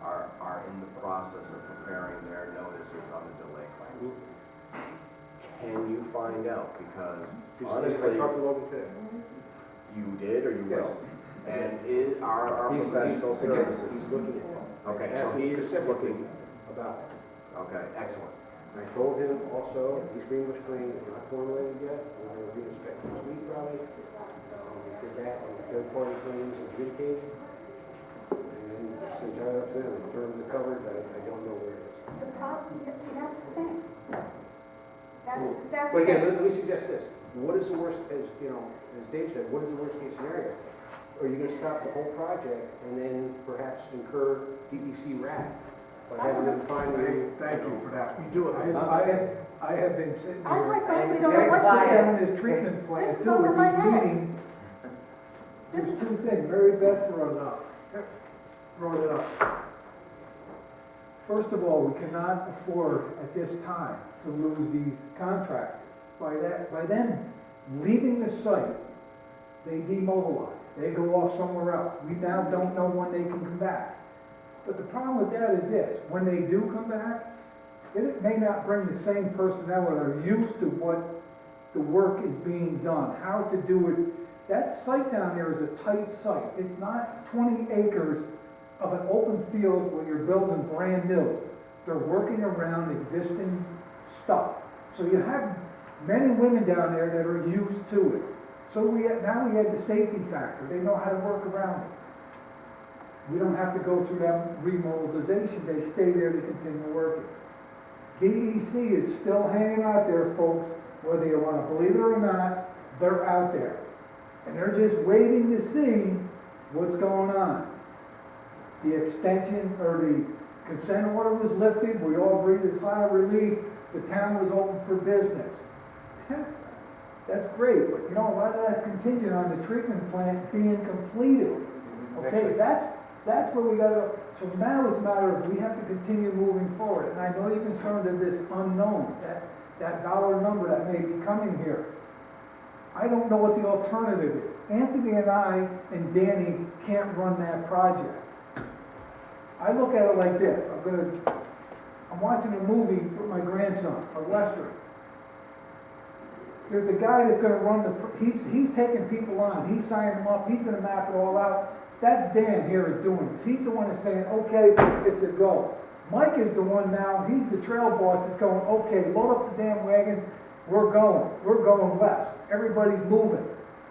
are in the process of preparing their notices on the delay claims. Can you find out? Because honestly, I talked to Logan today. you did or you will? And are our He's- professional again, services? He's looking at that. Okay, I so asked he him is specifically looking, about that. okay, excellent. I told him also, he's green was clean, it's not formulated yet, we're going to re-inspect this week probably. We did that, on the third-party claims adjudicated. And then it's entirely up to them, in terms of coverage, I don't know where it is. The problem, see, that's the thing. That's But again, the let me suggest this, what is the worst, as Dave said, what is the worst case scenario? Are you going to stop the whole project and then perhaps incur DEC wrath by having them finally? Thank you for that. We do it. I have been sitting I here. quite frankly don't know what Very to quiet. On this treatment plant This is too, over with my these head. meetings. This There's is, two things, Mary Beth brought it up. First of all, we cannot afford at this time to lose these contracts. By them leaving the site they demobilize, they go off somewhere else. We now don't know when they can come back. But the problem with that is this, when they do come back, it may not bring the same personnel that are used to what the work is being done, how to do it. That site down there is a tight site. It's not 20 acres of an open field where you're building brand new. They're working around existing stuff. So you have many women down there that are used to it. So now we have the safety factor. They know how to work around it. We don't have to go through that remobilization. They stay there to continue working. DEC is still hanging out there, folks. Whether you want to believe it or not, they're out there. And they're just waiting to see what's going on. The extension or the consent order was lifted. We all breathed a sigh of relief. The town was open for business. That's great, but you know, a lot of that's contingent on the treatment plant being completed. Okay, that's where we gotta, so now it's a matter of, we have to continue moving forward. And I know you're concerned of this unknown, that dollar number that may be coming here. I don't know what the alternative is. Anthony and I and Danny can't run that project. I look at it like this, I'm watching a movie with my grandson, a Western. There's a guy that's gonna run he's taking people on, he's signing them up, he's gonna map it all out. That's Dan here is doing this. He's the one that's saying, okay, it's a go. Mike is the one now, he's the trail boss that's going, okay, load up the damn wagons, we're going west. Everybody's moving.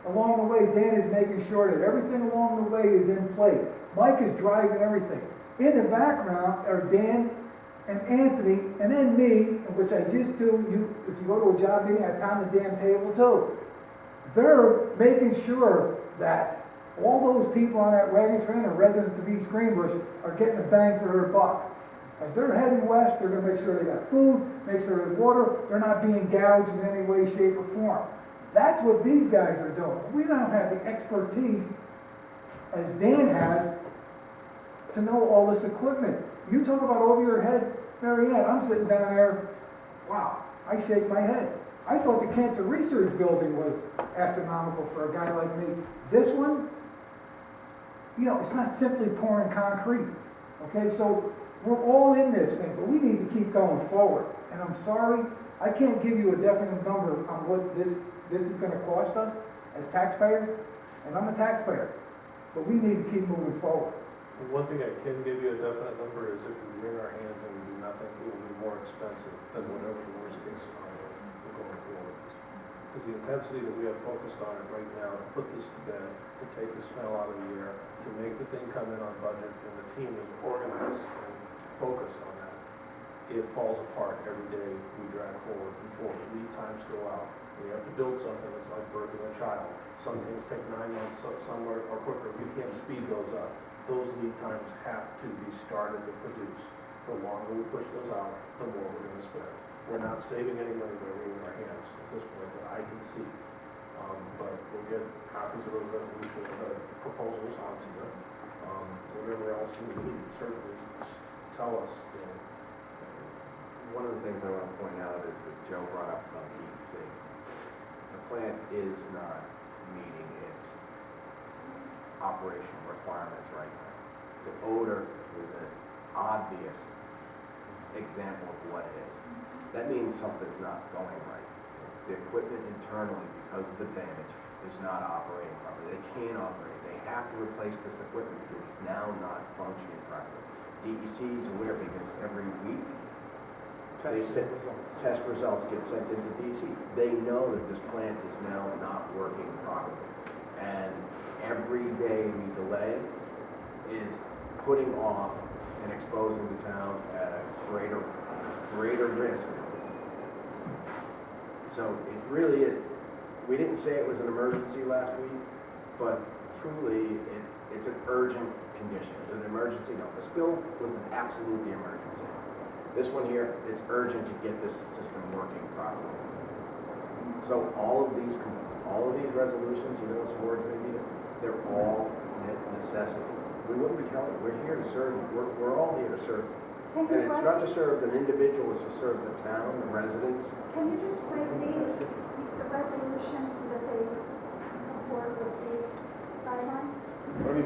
Along the way, Dan is making sure that everything along the way is in place. Mike is driving everything. In the background are Dan and Anthony, and then me, which I just do, if you go to a job meeting, I pound the damn table too. They're making sure that all those people on that wagon train are residents of East Greenbush are getting a bang for their buck. As they're heading west, they're gonna make sure they got food, make sure there's water, they're not being gouged in any way, shape, or form. That's what these guys are doing. We don't have the expertise, as Dan has, to know all this equipment. You talk about over your head, Mary Ann, I'm sitting down there, wow, I shake my head. I thought the cancer research building was astronomical for a guy like me. This one, you know, it's not simply pouring concrete. Okay, so we're all in this thing, but we need to keep going forward. And I'm sorry, I can't give you a definite number on what this is gonna cost us as taxpayers, and I'm a taxpayer. But we need to keep moving forward. One thing I can give you a definite number is if we wring our hands and we do nothing, it will be more expensive than whatever the worst case scenario going forward. Because the intensity that we have focused on it right now, to put this to bed, to take the smell out of the air, to make the thing come in on budget, and the team is organized and focused on that. It falls apart every day we drag forward before lead times go out. We have to build something that's like birthing a child. Some things take 9 months, some are quicker. We can't speed those up. Those lead times have to be started to produce. The longer we push those out, the more we're going to spend. We're not saving any money by wringing our hands at this point that I can see. But we'll get copies of those resolution proposals out to you. Whatever else you need, certainly tell us. You know. One of the things I want to point out is that Joe brought up about DEC. The plant is not meeting its operational requirements right now. The odor is an obvious example of what it is. That means something's not going right. The equipment internally, because of the damage, is not operating properly. They can't operate. They have to replace this equipment because it's now not functioning properly. DEC is aware because every week test results get sent into DEC. They know that this plant is now not working properly. And every day we delay is putting off and exposing the town at a greater risk. So it really is, we didn't say it was an emergency last week, but truly it's an urgent condition. Is it an emergency? No, the spill was an absolutely emergency. This one here, it's urgent to get this system working properly. So all of these resolutions, you know, some words maybe, they're all necessity. We wouldn't be telling, we're here to serve, we're all here to serve. And it's not to serve an individual, it's to serve the town, the residents. Can you just read the resolutions so that they comport with the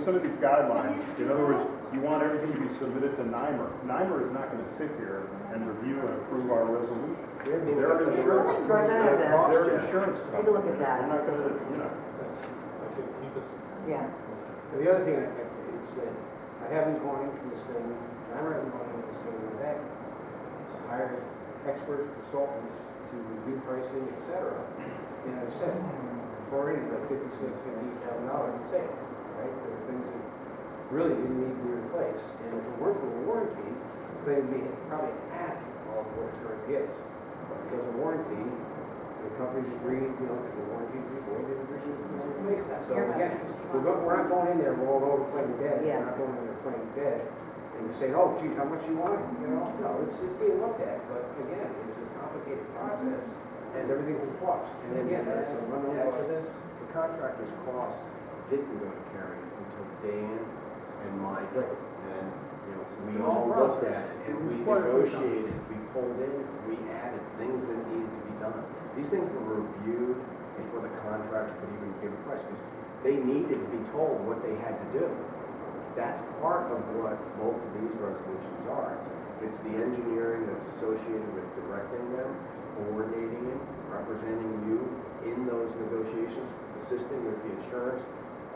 mean, some of these guidelines, in other words, you want everything to be submitted to NYMER. NYMER is not gonna sit here and review and approve our resolution. They're insurance. George, I have that. They're insurance company. Take a look at that. They're not gonna, you know. Yeah. The other thing is that I haven't gone into this thing, I haven't gone into this thing with that. Hired experts, consultants to review pricing, et cetera. And I said, already like $56,000 in sale, right? There were things that really didn't need to be replaced. And if it weren't for a warranty, they'd be probably half of what it currently is. But because of warranty, the companies agreed, you know, because the warranty people didn't agree to replace that. So again, we're not going in there rolling over playing dead. Yeah. We're not going in there playing dead and saying, oh, geez, how much you want? You know, no, it's being looked at. But again, it's a complicated process and everything's in flux. And again, that's running After this, the contractor's costs didn't go to carry until Dan and Mike, and, you know, we all looked at it, and we negotiated, we pulled in, we added things that needed to be done. These things were reviewed before the contractor could even give a price, because they needed to be told what they had to do. That's part of what both of these resolutions are. It's the engineering that's associated with directing them, coordinating it, representing you in those negotiations, assisting with the insurance.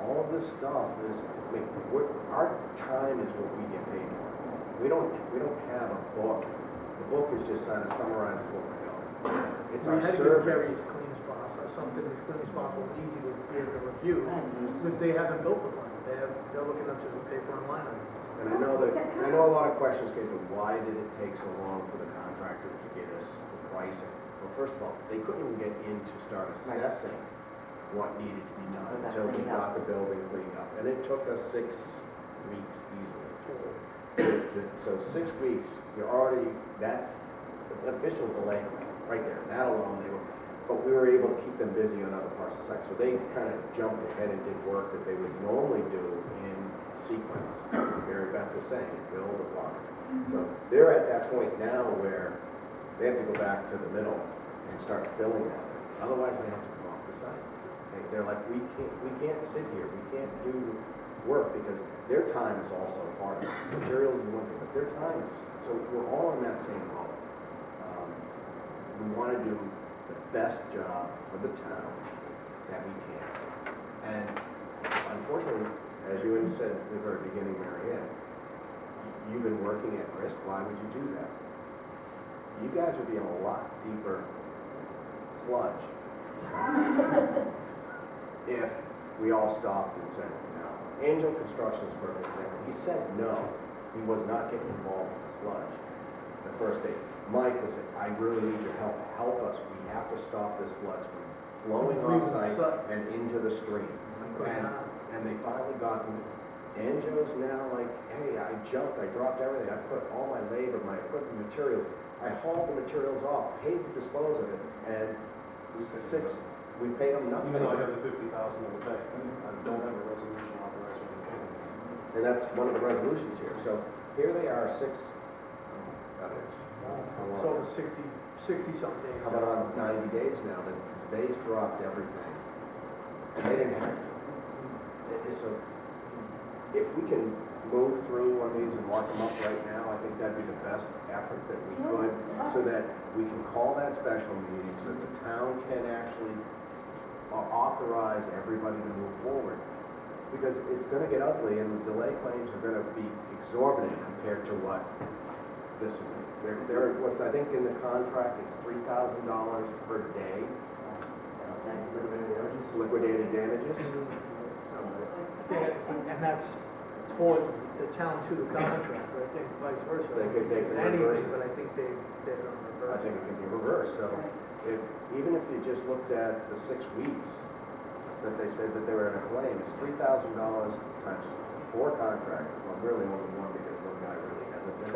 All of this stuff is, I mean, our time is what we get paid for. We don't have a book. The book is just kind of summarizes what we're doing. It's our Carry service. as clean as possible, or something as clean as possible, easy to be able to review, because they haven't built the plan. They're looking up to the paper and line items. And I know a lot of questions came from why did it take so long for the contractor to get us the pricing? Well, first of all, they couldn't even get in to start assessing what needed to be done until we got the building cleaned up. And it took us 6 weeks easily. So 6 weeks, you're already, that's an official delay right there. That alone, but we were able to keep them busy on other parts of the site. So they kind of jumped ahead and did work that they would normally do in sequence. Mary Beth was saying, build a block. So they're at that point now where they have to go back to the middle and start filling that. Otherwise, they have to come off the site. They're like, we can't sit here. We can't do work because their time is also part of it. Materials is one thing, but their time is, so we're all in that same boat. We want to do the best job for the town that we can. And unfortunately, as you had said at the very beginning, Mary Ann, you've been working at risk. Why would you do that? You guys would be in a lot deeper sludge if we all stopped and said no. Angel Construction is perfect example. He said no. He was not getting involved with the sludge the first day. Mike was like, I really need your help. Help us. We have to stop this sludge from flowing off site and into the stream. And they finally got him. Anjo's now like, hey, I jumped, I dropped everything. I put all my labor, my equipment, materials. I hauled the materials off, paid to dispose of it, and we paid them nothing. Even though I have the $50,000 in the bank, I don't have a resolution authorizing the payment. And that's one of the resolutions here. So here they are, So it was 60-something days. How about on 90 days now? They've dropped everything. And they didn't have to. So if we can move through one of these and mark them up right now, I think that'd be the best effort that we could, so that we can call that special meeting, so that the town can actually authorize everybody to move forward. Because it's gonna get ugly, and the delay claims are gonna be exorbitant compared to what this will be. They're, what's, I think in the contract, it's $3,000 per day. Liquidated damages. And that's towards the town to the contractor, I think vice versa. They could Anyway, reverse it. but I think they're on reverse. I think it can be reversed, so even if you just looked at the 6 weeks that they said that they were in a claim, it's $3,000 times 4 contractors, well, really only one because one guy really hasn't been.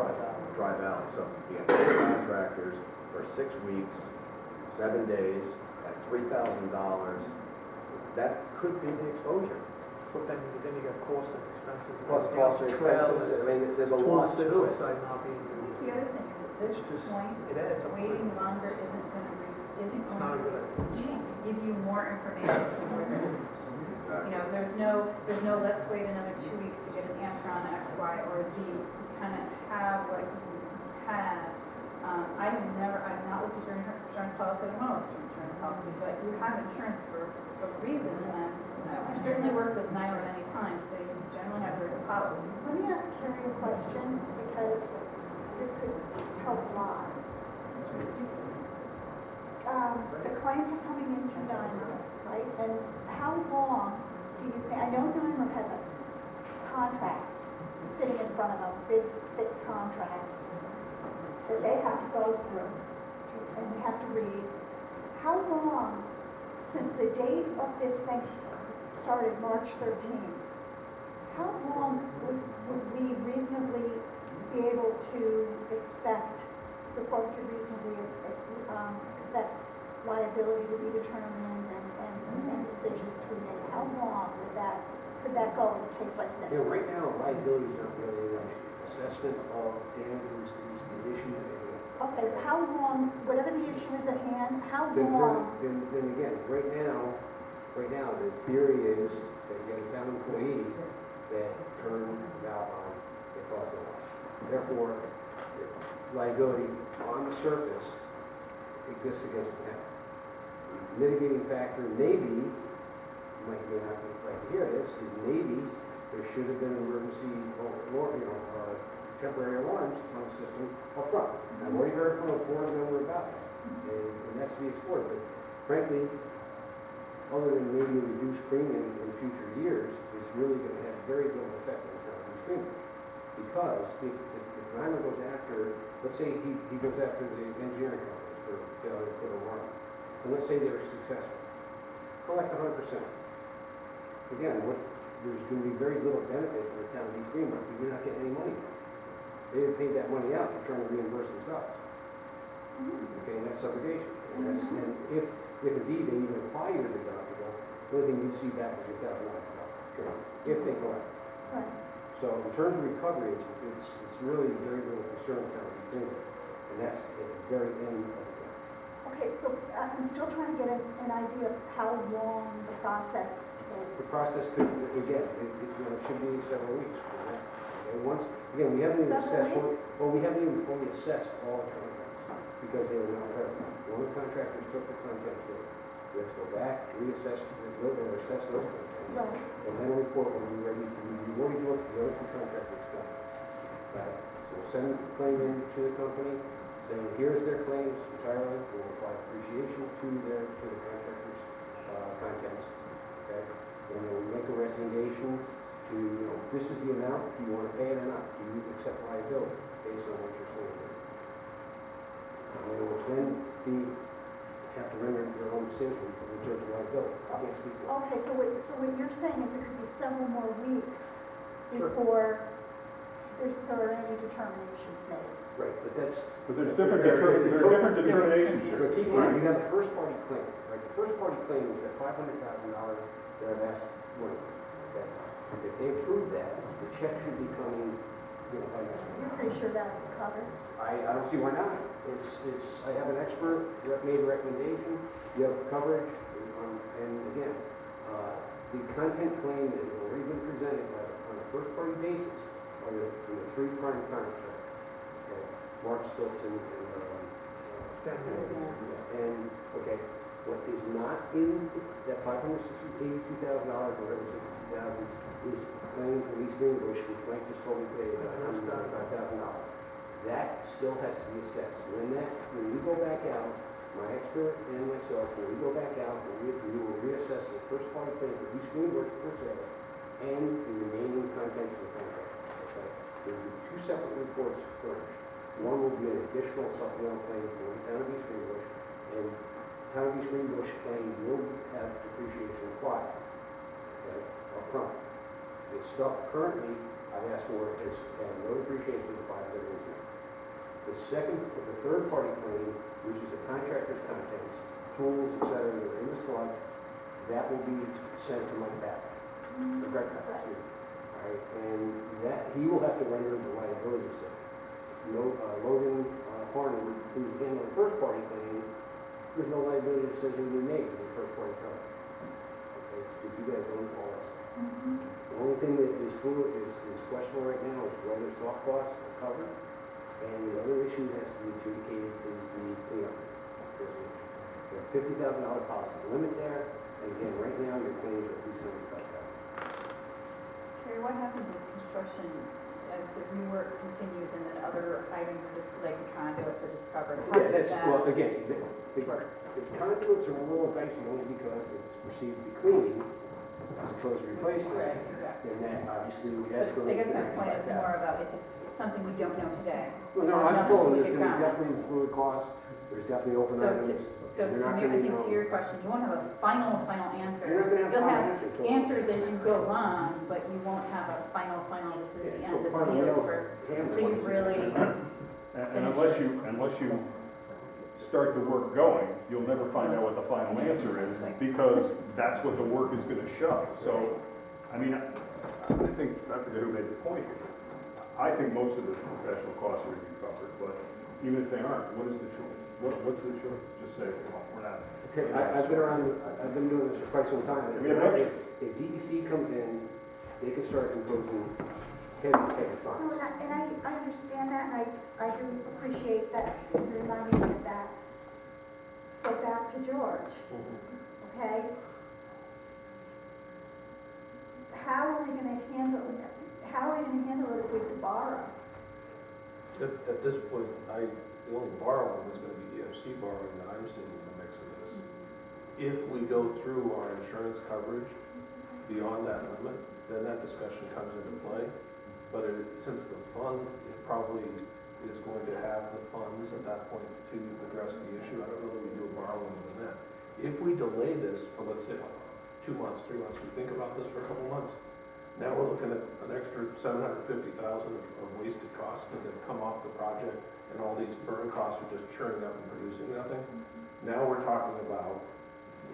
Tri-Valley, so you have 4 contractors for 6 weeks, 7 days, at $3,000, that could be the exposure. But then you got costs and expenses. Plus costs and expenses, I mean, there's a lot to it. Side not being The other thing is, at this point, it adds up. waiting longer isn't It's not a good idea. give you more information to where there's, you know, there's there's no let's wait another 2 weeks to get an answer on X, Y, or Z. You kind of have what you had. I've not looked at your insurance policy, I don't know your insurance policy, but you have insurance for a reason, and I've certainly worked with NYMER many times. They generally have very good policies. Let me ask Carrie a question, because this could help a lot. The claims are coming into NYMER, right? And how long do you think, I know NYMER has contracts sitting in front of them, big, thick contracts that they have to go through and we have to read. How long, since the date of this thing started, March 13th, how long would we reasonably be able to expect, before we could reasonably expect liability to be determined and decisions to be made? How long could that go in a case like this? Yeah, right now, liability is not really an assessment of damages is the issue. Okay, but how long, whatever the issue is at hand, how long? Then again, right now, the theory is that you get a town employee that turned about on the cause of loss. Therefore, liability on the surface exists against the town. The mitigating factor maybe, you may not like to hear this, is maybe there should have been emergency or temporary alarms on the system up front. I've already heard from a board member about that, and that's to be explored. But frankly, other than maybe a reduced premium in future years, it's really going to have very little effect on the premium. Because if NYMER goes after, let's say he goes after the engineering companies for failure to put an alarm, and let's say they're successful, collect 100%. Again, there's going to be very little benefit for the town of East Greenbush. You're not getting any money from it. They didn't pay that money out, they're trying to reimburse themselves. Okay, and that's subrogation. And if indeed they even apply your deductible, the only thing you see back is your $1,000, if they collect. Right. So in terms of recovery, it's really very little concern for the consumer, and that's at the very end of the game. Okay, so I'm still trying to get an idea of how long the process takes. The process could, again, it should be several weeks. Okay, we haven't even assessed, we haven't even fully assessed all the contracts because they were not verified. One of the contractors took the contract through. We have to go back, reassess, assess those contracts. Right. And then a report will be ready to review. What we look at the other two contractors done. Right? So we'll send the claim in to the company, saying here's their claims entirely. We'll apply appreciation to the contractor's contents. Okay? And then we'll make a recommendation to, this is the amount, do you want to pay it or not? Do you accept liability based on what you're saying here? And they will then have to render their own decision in terms of liability. I can't speak to that. Okay, so what you're saying is it could be several more weeks before there are any determinations made. Right, but there's different determinations here. But keep in mind, you have the first party claim, right? The first party claim is that $500,000 that I've asked for. Okay? If they approve that, the check should be coming, by next week. You're pretty sure that covers? I don't see why not. I have an expert made a recommendation, you have coverage, and again, the content claim that has already been presented on a first party basis are the three party contracts. Okay? Mark Stilson and okay, what is not in that $582,000 or whatever, $62,000 is claim from East Greenbush, which Mike just told me today, $195,000. That still has to be assessed. When you go back out, my expert and myself, when we go back out, we will reassess the first party claim for East Greenbush per se, and the remaining contents of the contract. Okay? There will be two separate reports furnished. One will be an additional supplemental claim for the town of East Greenbush, and the town of East Greenbush claim will have depreciation applied, okay, up front. The stuff currently I've asked for is no depreciation for the 5 years. The third party claim, which is the contractor's contents, tools, etc., that are in the sludge, that will be sent to my back. The correct copy. All right, and that he will have to render the liability decision. Logan Farnham, who handled the first party claim, there's no liability decision to be made for the first party claim. Okay, because you guys own all that stuff. The only thing that is fluid, is questionable right now is whether soft costs are covered, and the other issue that has to be adjudicated is the cleanup. There's a $50,000 policy limit there, and again, right now, your claims are $375,000. Terry, what happens as construction, as the rework continues and then other items are just like conduits are discovered? How Yeah, does that's, that well, again, work? the conduits are a little dicey only because it's perceived to be cleaning as opposed to replacement. Right, exactly. And that obviously would But escalate. I guess my to point is $95,000. more about, it's something we don't know today. Well, no, Not I'm until told we there's get gonna be going. definitely fluid costs, there's definitely open items. So They're to not me, I gonna think know. to your question, you won't have a final answer. You're not gonna have You'll final have answer till- answers as you go on, but you won't have a final, this is the Yeah, end of the till final deal nails for, are hammered so you once it's really, And unless you start the work going, you'll never find out what the final answer is, because that's what the work is gonna show. So, I mean, I think, I forget who made the point here. I think most of the professional costs are gonna be covered, but even if they aren't, what is the choice? What's the choice? Just say, well, we're not. Okay, I've been around, I've been doing this for quite some time. We have action. If DEC comes in, they can start imposing heavy fines. No, and I understand that, and I do appreciate that you reminding me of that. So back to George, okay? How are we gonna handle it if we borrow? At this point, the only borrowing is gonna be EFC borrowing that I'm seeing in the mix of this. If we go through our insurance coverage beyond that limit, then that discussion comes into play. But since the fund probably is going to have the funds at that point to address the issue, I don't know that we do a borrowing than that. If we delay this for, let's say, 2 months, 3 months, we think about this for a couple months, now we're looking at an extra $750,000 of wasted costs because they've come off the project and all these burn costs are just churning up and producing nothing. Now we're talking about,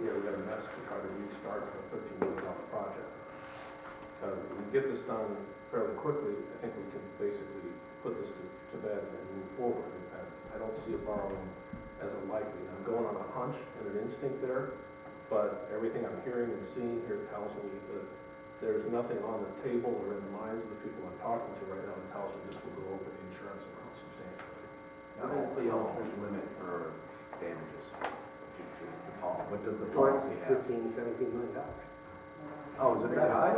we got a mess to try to restart a $13 million project. If we get this done fairly quickly, I think we can basically put this to bed and move forward. And I don't see a borrowing as a likely. I'm going on a hunch and an instinct there, but everything I'm hearing and seeing here tells me that there's nothing on the table or in the minds of the people I'm talking to right now that tells me this will go over the insurance amount substantially. What is the ultimate limit for damages? What does the policy have? $15, $17 million. Oh, is it that high?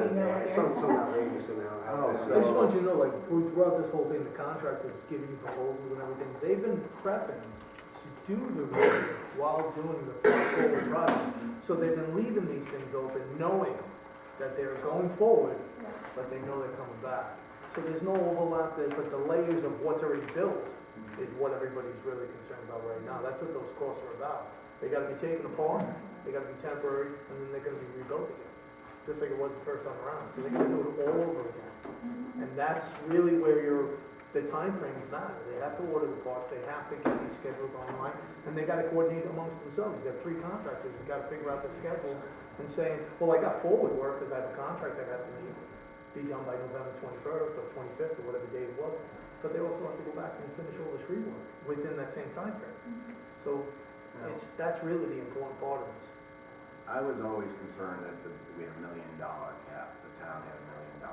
Some outrageous amount. Oh, I just want you to know, like, throughout this whole thing, the contractor's giving you proposals and everything, they've been prepping to do the work while doing the forward project. So they've been leaving these things open, knowing that they're going forward, but they know they're coming back. So there's no overlap there, but the layers of what's already built is what everybody's really concerned about right now. That's what those costs are about. They gotta be taken apart, they gotta be temporary, and then they're gonna be rebuilt again. Just like it was the first time around. So they're gonna do it all over again. And that's really where the time frames matter. They have to order the parts, they have to get these schedules online, and they gotta coordinate amongst themselves. You got 3 contractors, you gotta figure out their schedules and saying, well, I got forward work because I have a contract I have to be done by November 21st or 25th or whatever day it was. But they also have to go back and finish all the street work within that same time frame. So that's really the important part of this. I was always concerned that we had $1 million cap, the town had $1 million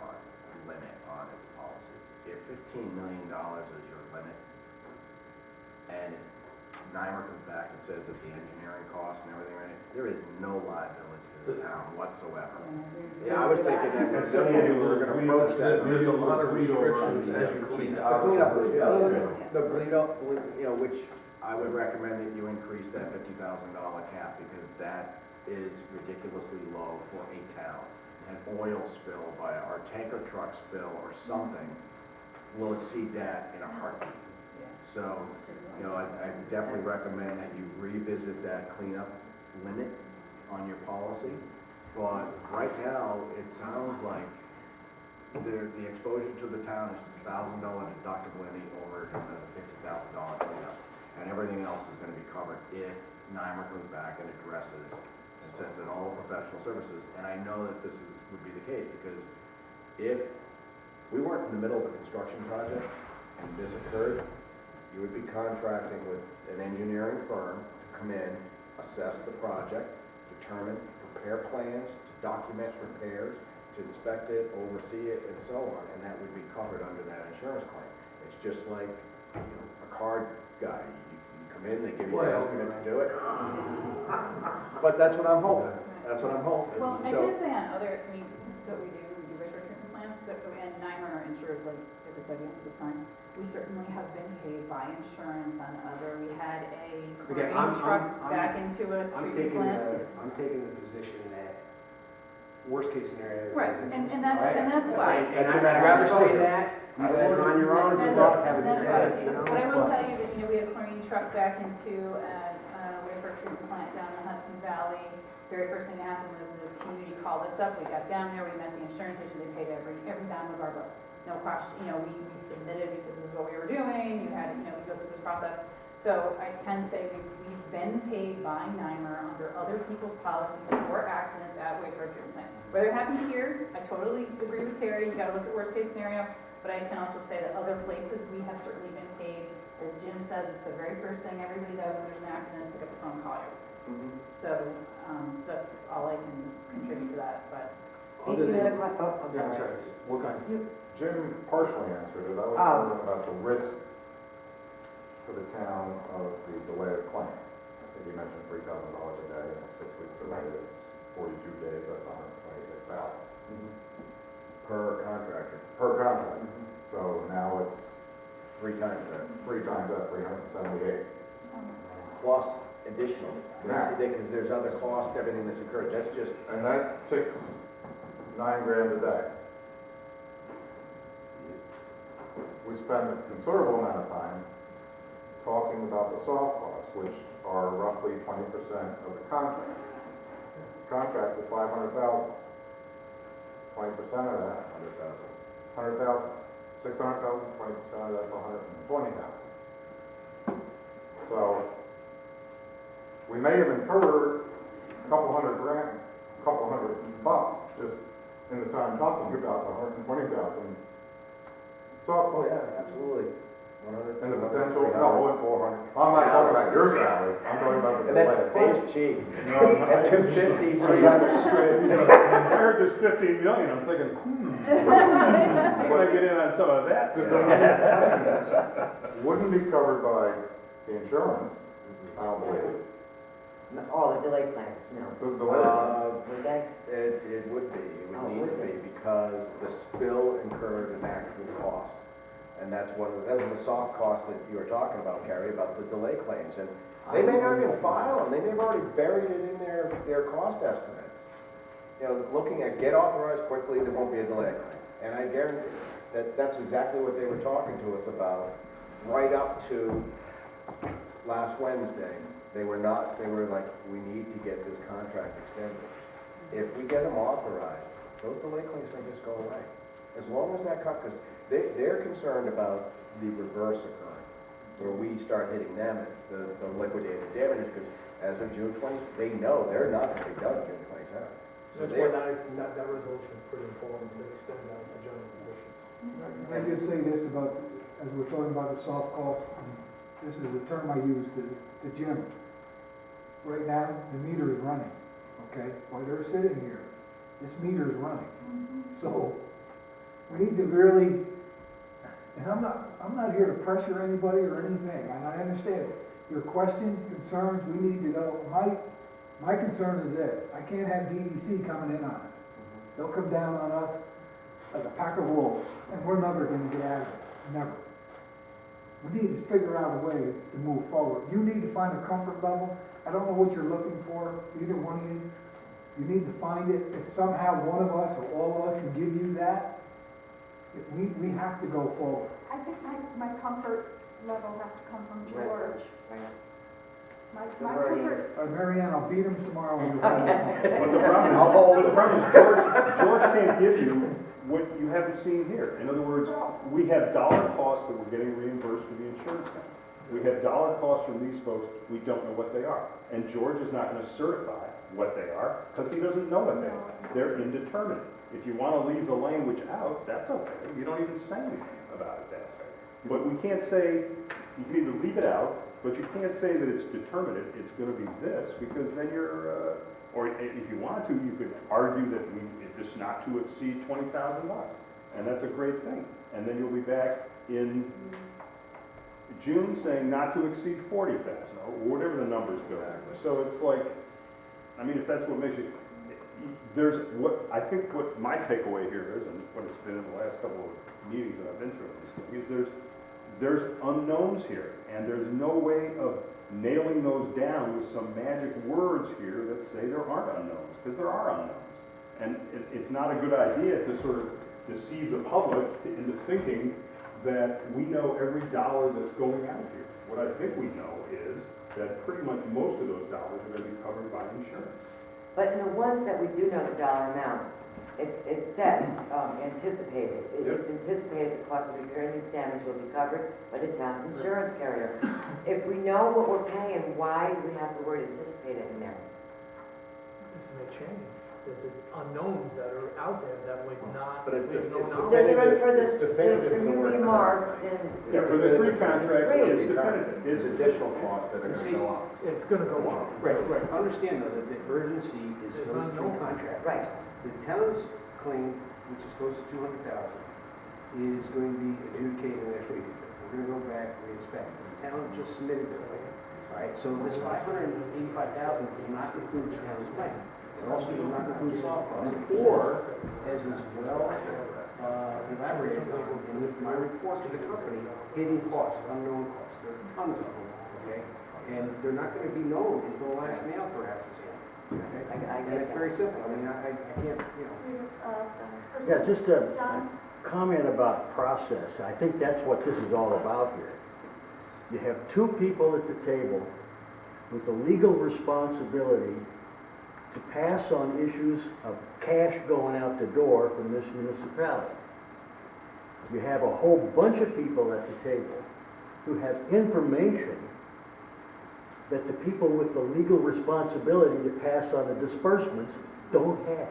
limit on its policy. If $15 million is your limit, and NYMER comes back and says that the engineering costs and everything, right, there is no liability to the town whatsoever. Yeah, I was thinking that we were gonna approach that. There's a lot of restrictions as you clean The out. cleanup, the cleanup, you know, which I would recommend that you increase that $50,000 cap, because that is ridiculously low for a town. An oil spill by our tanker truck spill or something will exceed that in a heartbeat. So, you know, I definitely recommend that you revisit that cleanup limit on your policy. But right now, it sounds like the exposure to the town is $1,000 deductible any over the $50,000 cleanup. And everything else is gonna be covered if NYMER comes back and addresses and says that all professional services, and I know that this would be the case, because if we weren't in the middle of a construction project and this occurred, you would be contracting with an engineering firm to come in, assess the project, determine, prepare plans to document repairs, to inspect it, oversee it, and so on, and that would be covered under that insurance claim. It's just like, a card guy, you come in, they give you an estimate to do it. But that's what I'm hoping, that's what I'm hoping. Well, I So- can say on other, I mean, this is what we do wastewater treatment plants, and NYMER are insured like everybody under the sun. We certainly have been paid by insurance on other, we had a Again, crane truck back into a treatment plant. I'm taking the position that worst case scenario. Right, and that's why. And I'd rather say that, you guys are on your own, good luck, have a good day, you know? But I will tell you that, we had a chlorine truck back into a wastewater treatment plant down in the Hudson Valley. Very first thing that happened was the community called us up, we got down there, we met the insurance agent, they paid every dime of our books. No question, we submitted, we said this is what we were doing, you had, we go through this process. So I can say we've been paid by NYMER under other people's policies for accidents at wastewater treatment plants. Whether it happens here, I totally agree with Terry, you gotta look at worst case scenario, but I can also say that other places, we have certainly been paid. As Jim says, it's the very first thing everybody does when there's an accident, is pick up the phone and call you. So, that's all I can contribute to that, but. You had a question, I'm Yeah, sorry. What kind? You- Jim partially answered it. I was Oh. wondering about the risk to the town of the delay of claim. I think you mentioned $3,000 a day, and 6 weeks delay is 42 days, that's 126,000 Per contractor. per contract. So now it's 3 times that. 3 times that, 378. Plus additional, Yeah. because there's other costs, everything that's occurred, that's just, And that takes $9,000 a day. We spend a considerable amount of time talking about the soft costs, which are roughly 20% of the contract. Contract is 500,000. 20% of that, 100,000. 600,000, 20% of that's 120,000. So we may have incurred a couple hundred grand, a couple $100 just in the time talking about the 120,000 soft oh costs. yeah, absolutely. 100, And the 200, potential, 300, no, 400. I'm not talking about your salaries, I'm talking about the And delay that's, of claim. Dave's cheap. At 250, 300. I heard this 15 million, I'm thinking, I want to get in on some of that. The delay wouldn't be covered by the insurance, I don't believe. All the delay claims, no. The delay. Would they? It would be, it Oh, would need would to it? be, because the spill incurs an actual cost. And that's one of the soft costs that you were talking about, Carrie, about the delay claims. And they may not even file them, they may have already buried it in their cost estimates. Looking at get authorized quickly, there won't be a delay claim. And I guarantee that that's exactly what they were talking to us about, right up to last Wednesday. They were like, we need to get this contract extended. If we get them authorized, those delay claims may just go away. As long as that because they're concerned about the reverse occurring, where we start hitting them, the liquidated damages, because as of June 20th, they know they're not going to be done June 27th. So That's why that resolution is pretty important, to extend that to general conditions. Can I just say this about, as we're talking about the soft costs, and this is the term I use to Jim. Right now, the meter is running, okay? While they're sitting here, this meter is running. So, we need to really, and I'm not here to pressure anybody or anything, and I understand your questions, concerns, we need to know. My concern is this, I can't have DEC coming in on us. They'll come down on us like a pack of wolves, and we're never gonna get out of it, never. We need to figure out a way to move forward. You need to find a comfort level. I don't know what you're looking for, either one of you. You need to find it. If somehow one of us or all of us can give you that, we have to go forward. I think my comfort level has to come from George. My comfort, Mary Ann, I'll beat him tomorrow. When But the problem is, George can't give you what you haven't seen here. In other words, we have dollar costs that we're getting reimbursed for the insurance company. We have dollar costs from these folks, we don't know what they are. And George is not going to certify what they are, because he doesn't know what they are. They're indeterminate. If you want to leave the language out, that's okay. You don't even say anything about it then. But we can't say, you can either leave it out, but you can't say that it's determinate, it's going to be this, because then you're, or if you want to, you could argue that just not to exceed $20,000. And that's a great thing. And then you'll be back in June saying not to exceed 40,000, or whatever the numbers go. So it's like, I mean, if that's what makes you, I think what my takeaway here is, and what it's been in the last couple of meetings that I've been through on this thing, is there's unknowns here, and there's no way of nailing those down with some magic words here that say there aren't unknowns, because there are unknowns. And it's not a good idea to sort of deceive the public into thinking that we know every dollar that's going out here. What I think we know is that pretty much most of those dollars are going to be covered by insurance. But in the ones that we do know the dollar amount, it says anticipated. It is anticipated the cost of repairing these damages will be covered by the town's insurance carrier. If we know what we're paying, why do we have the word anticipated in there? This may change. There's the unknowns that are out there that would not, But it's there's no it's knowledge. definitive, it's definitive For in the new word remarks contract. and. Yeah, for the three contracts, Great. it's definitive. It's additional costs that are gonna go up. It's gonna go up. Right. Understand though that the urgency is It's those three unknown. contracts. Right. The town's claim, which is close to 200,000, is going to be adjudicated next week. We're gonna go back, re-inspect. The town just submitted their claim. All right, so this 585,000 does not include the town's claim. It also does not include soft costs, or, as was well elaborated on in my report to the company, hidden costs, unknown costs. There are tons of them, okay? And they're not gonna be known until the last nail perhaps is in. Okay? I And get it's that. very simple. I mean, I can't, you know. Yeah, just a John? comment about process. I think that's what this is all about here. You have two people at the table with the legal responsibility to pass on issues of cash going out the door from this municipality. You have a whole bunch of people at the table who have information that the people with the legal responsibility to pass on the disbursements don't have.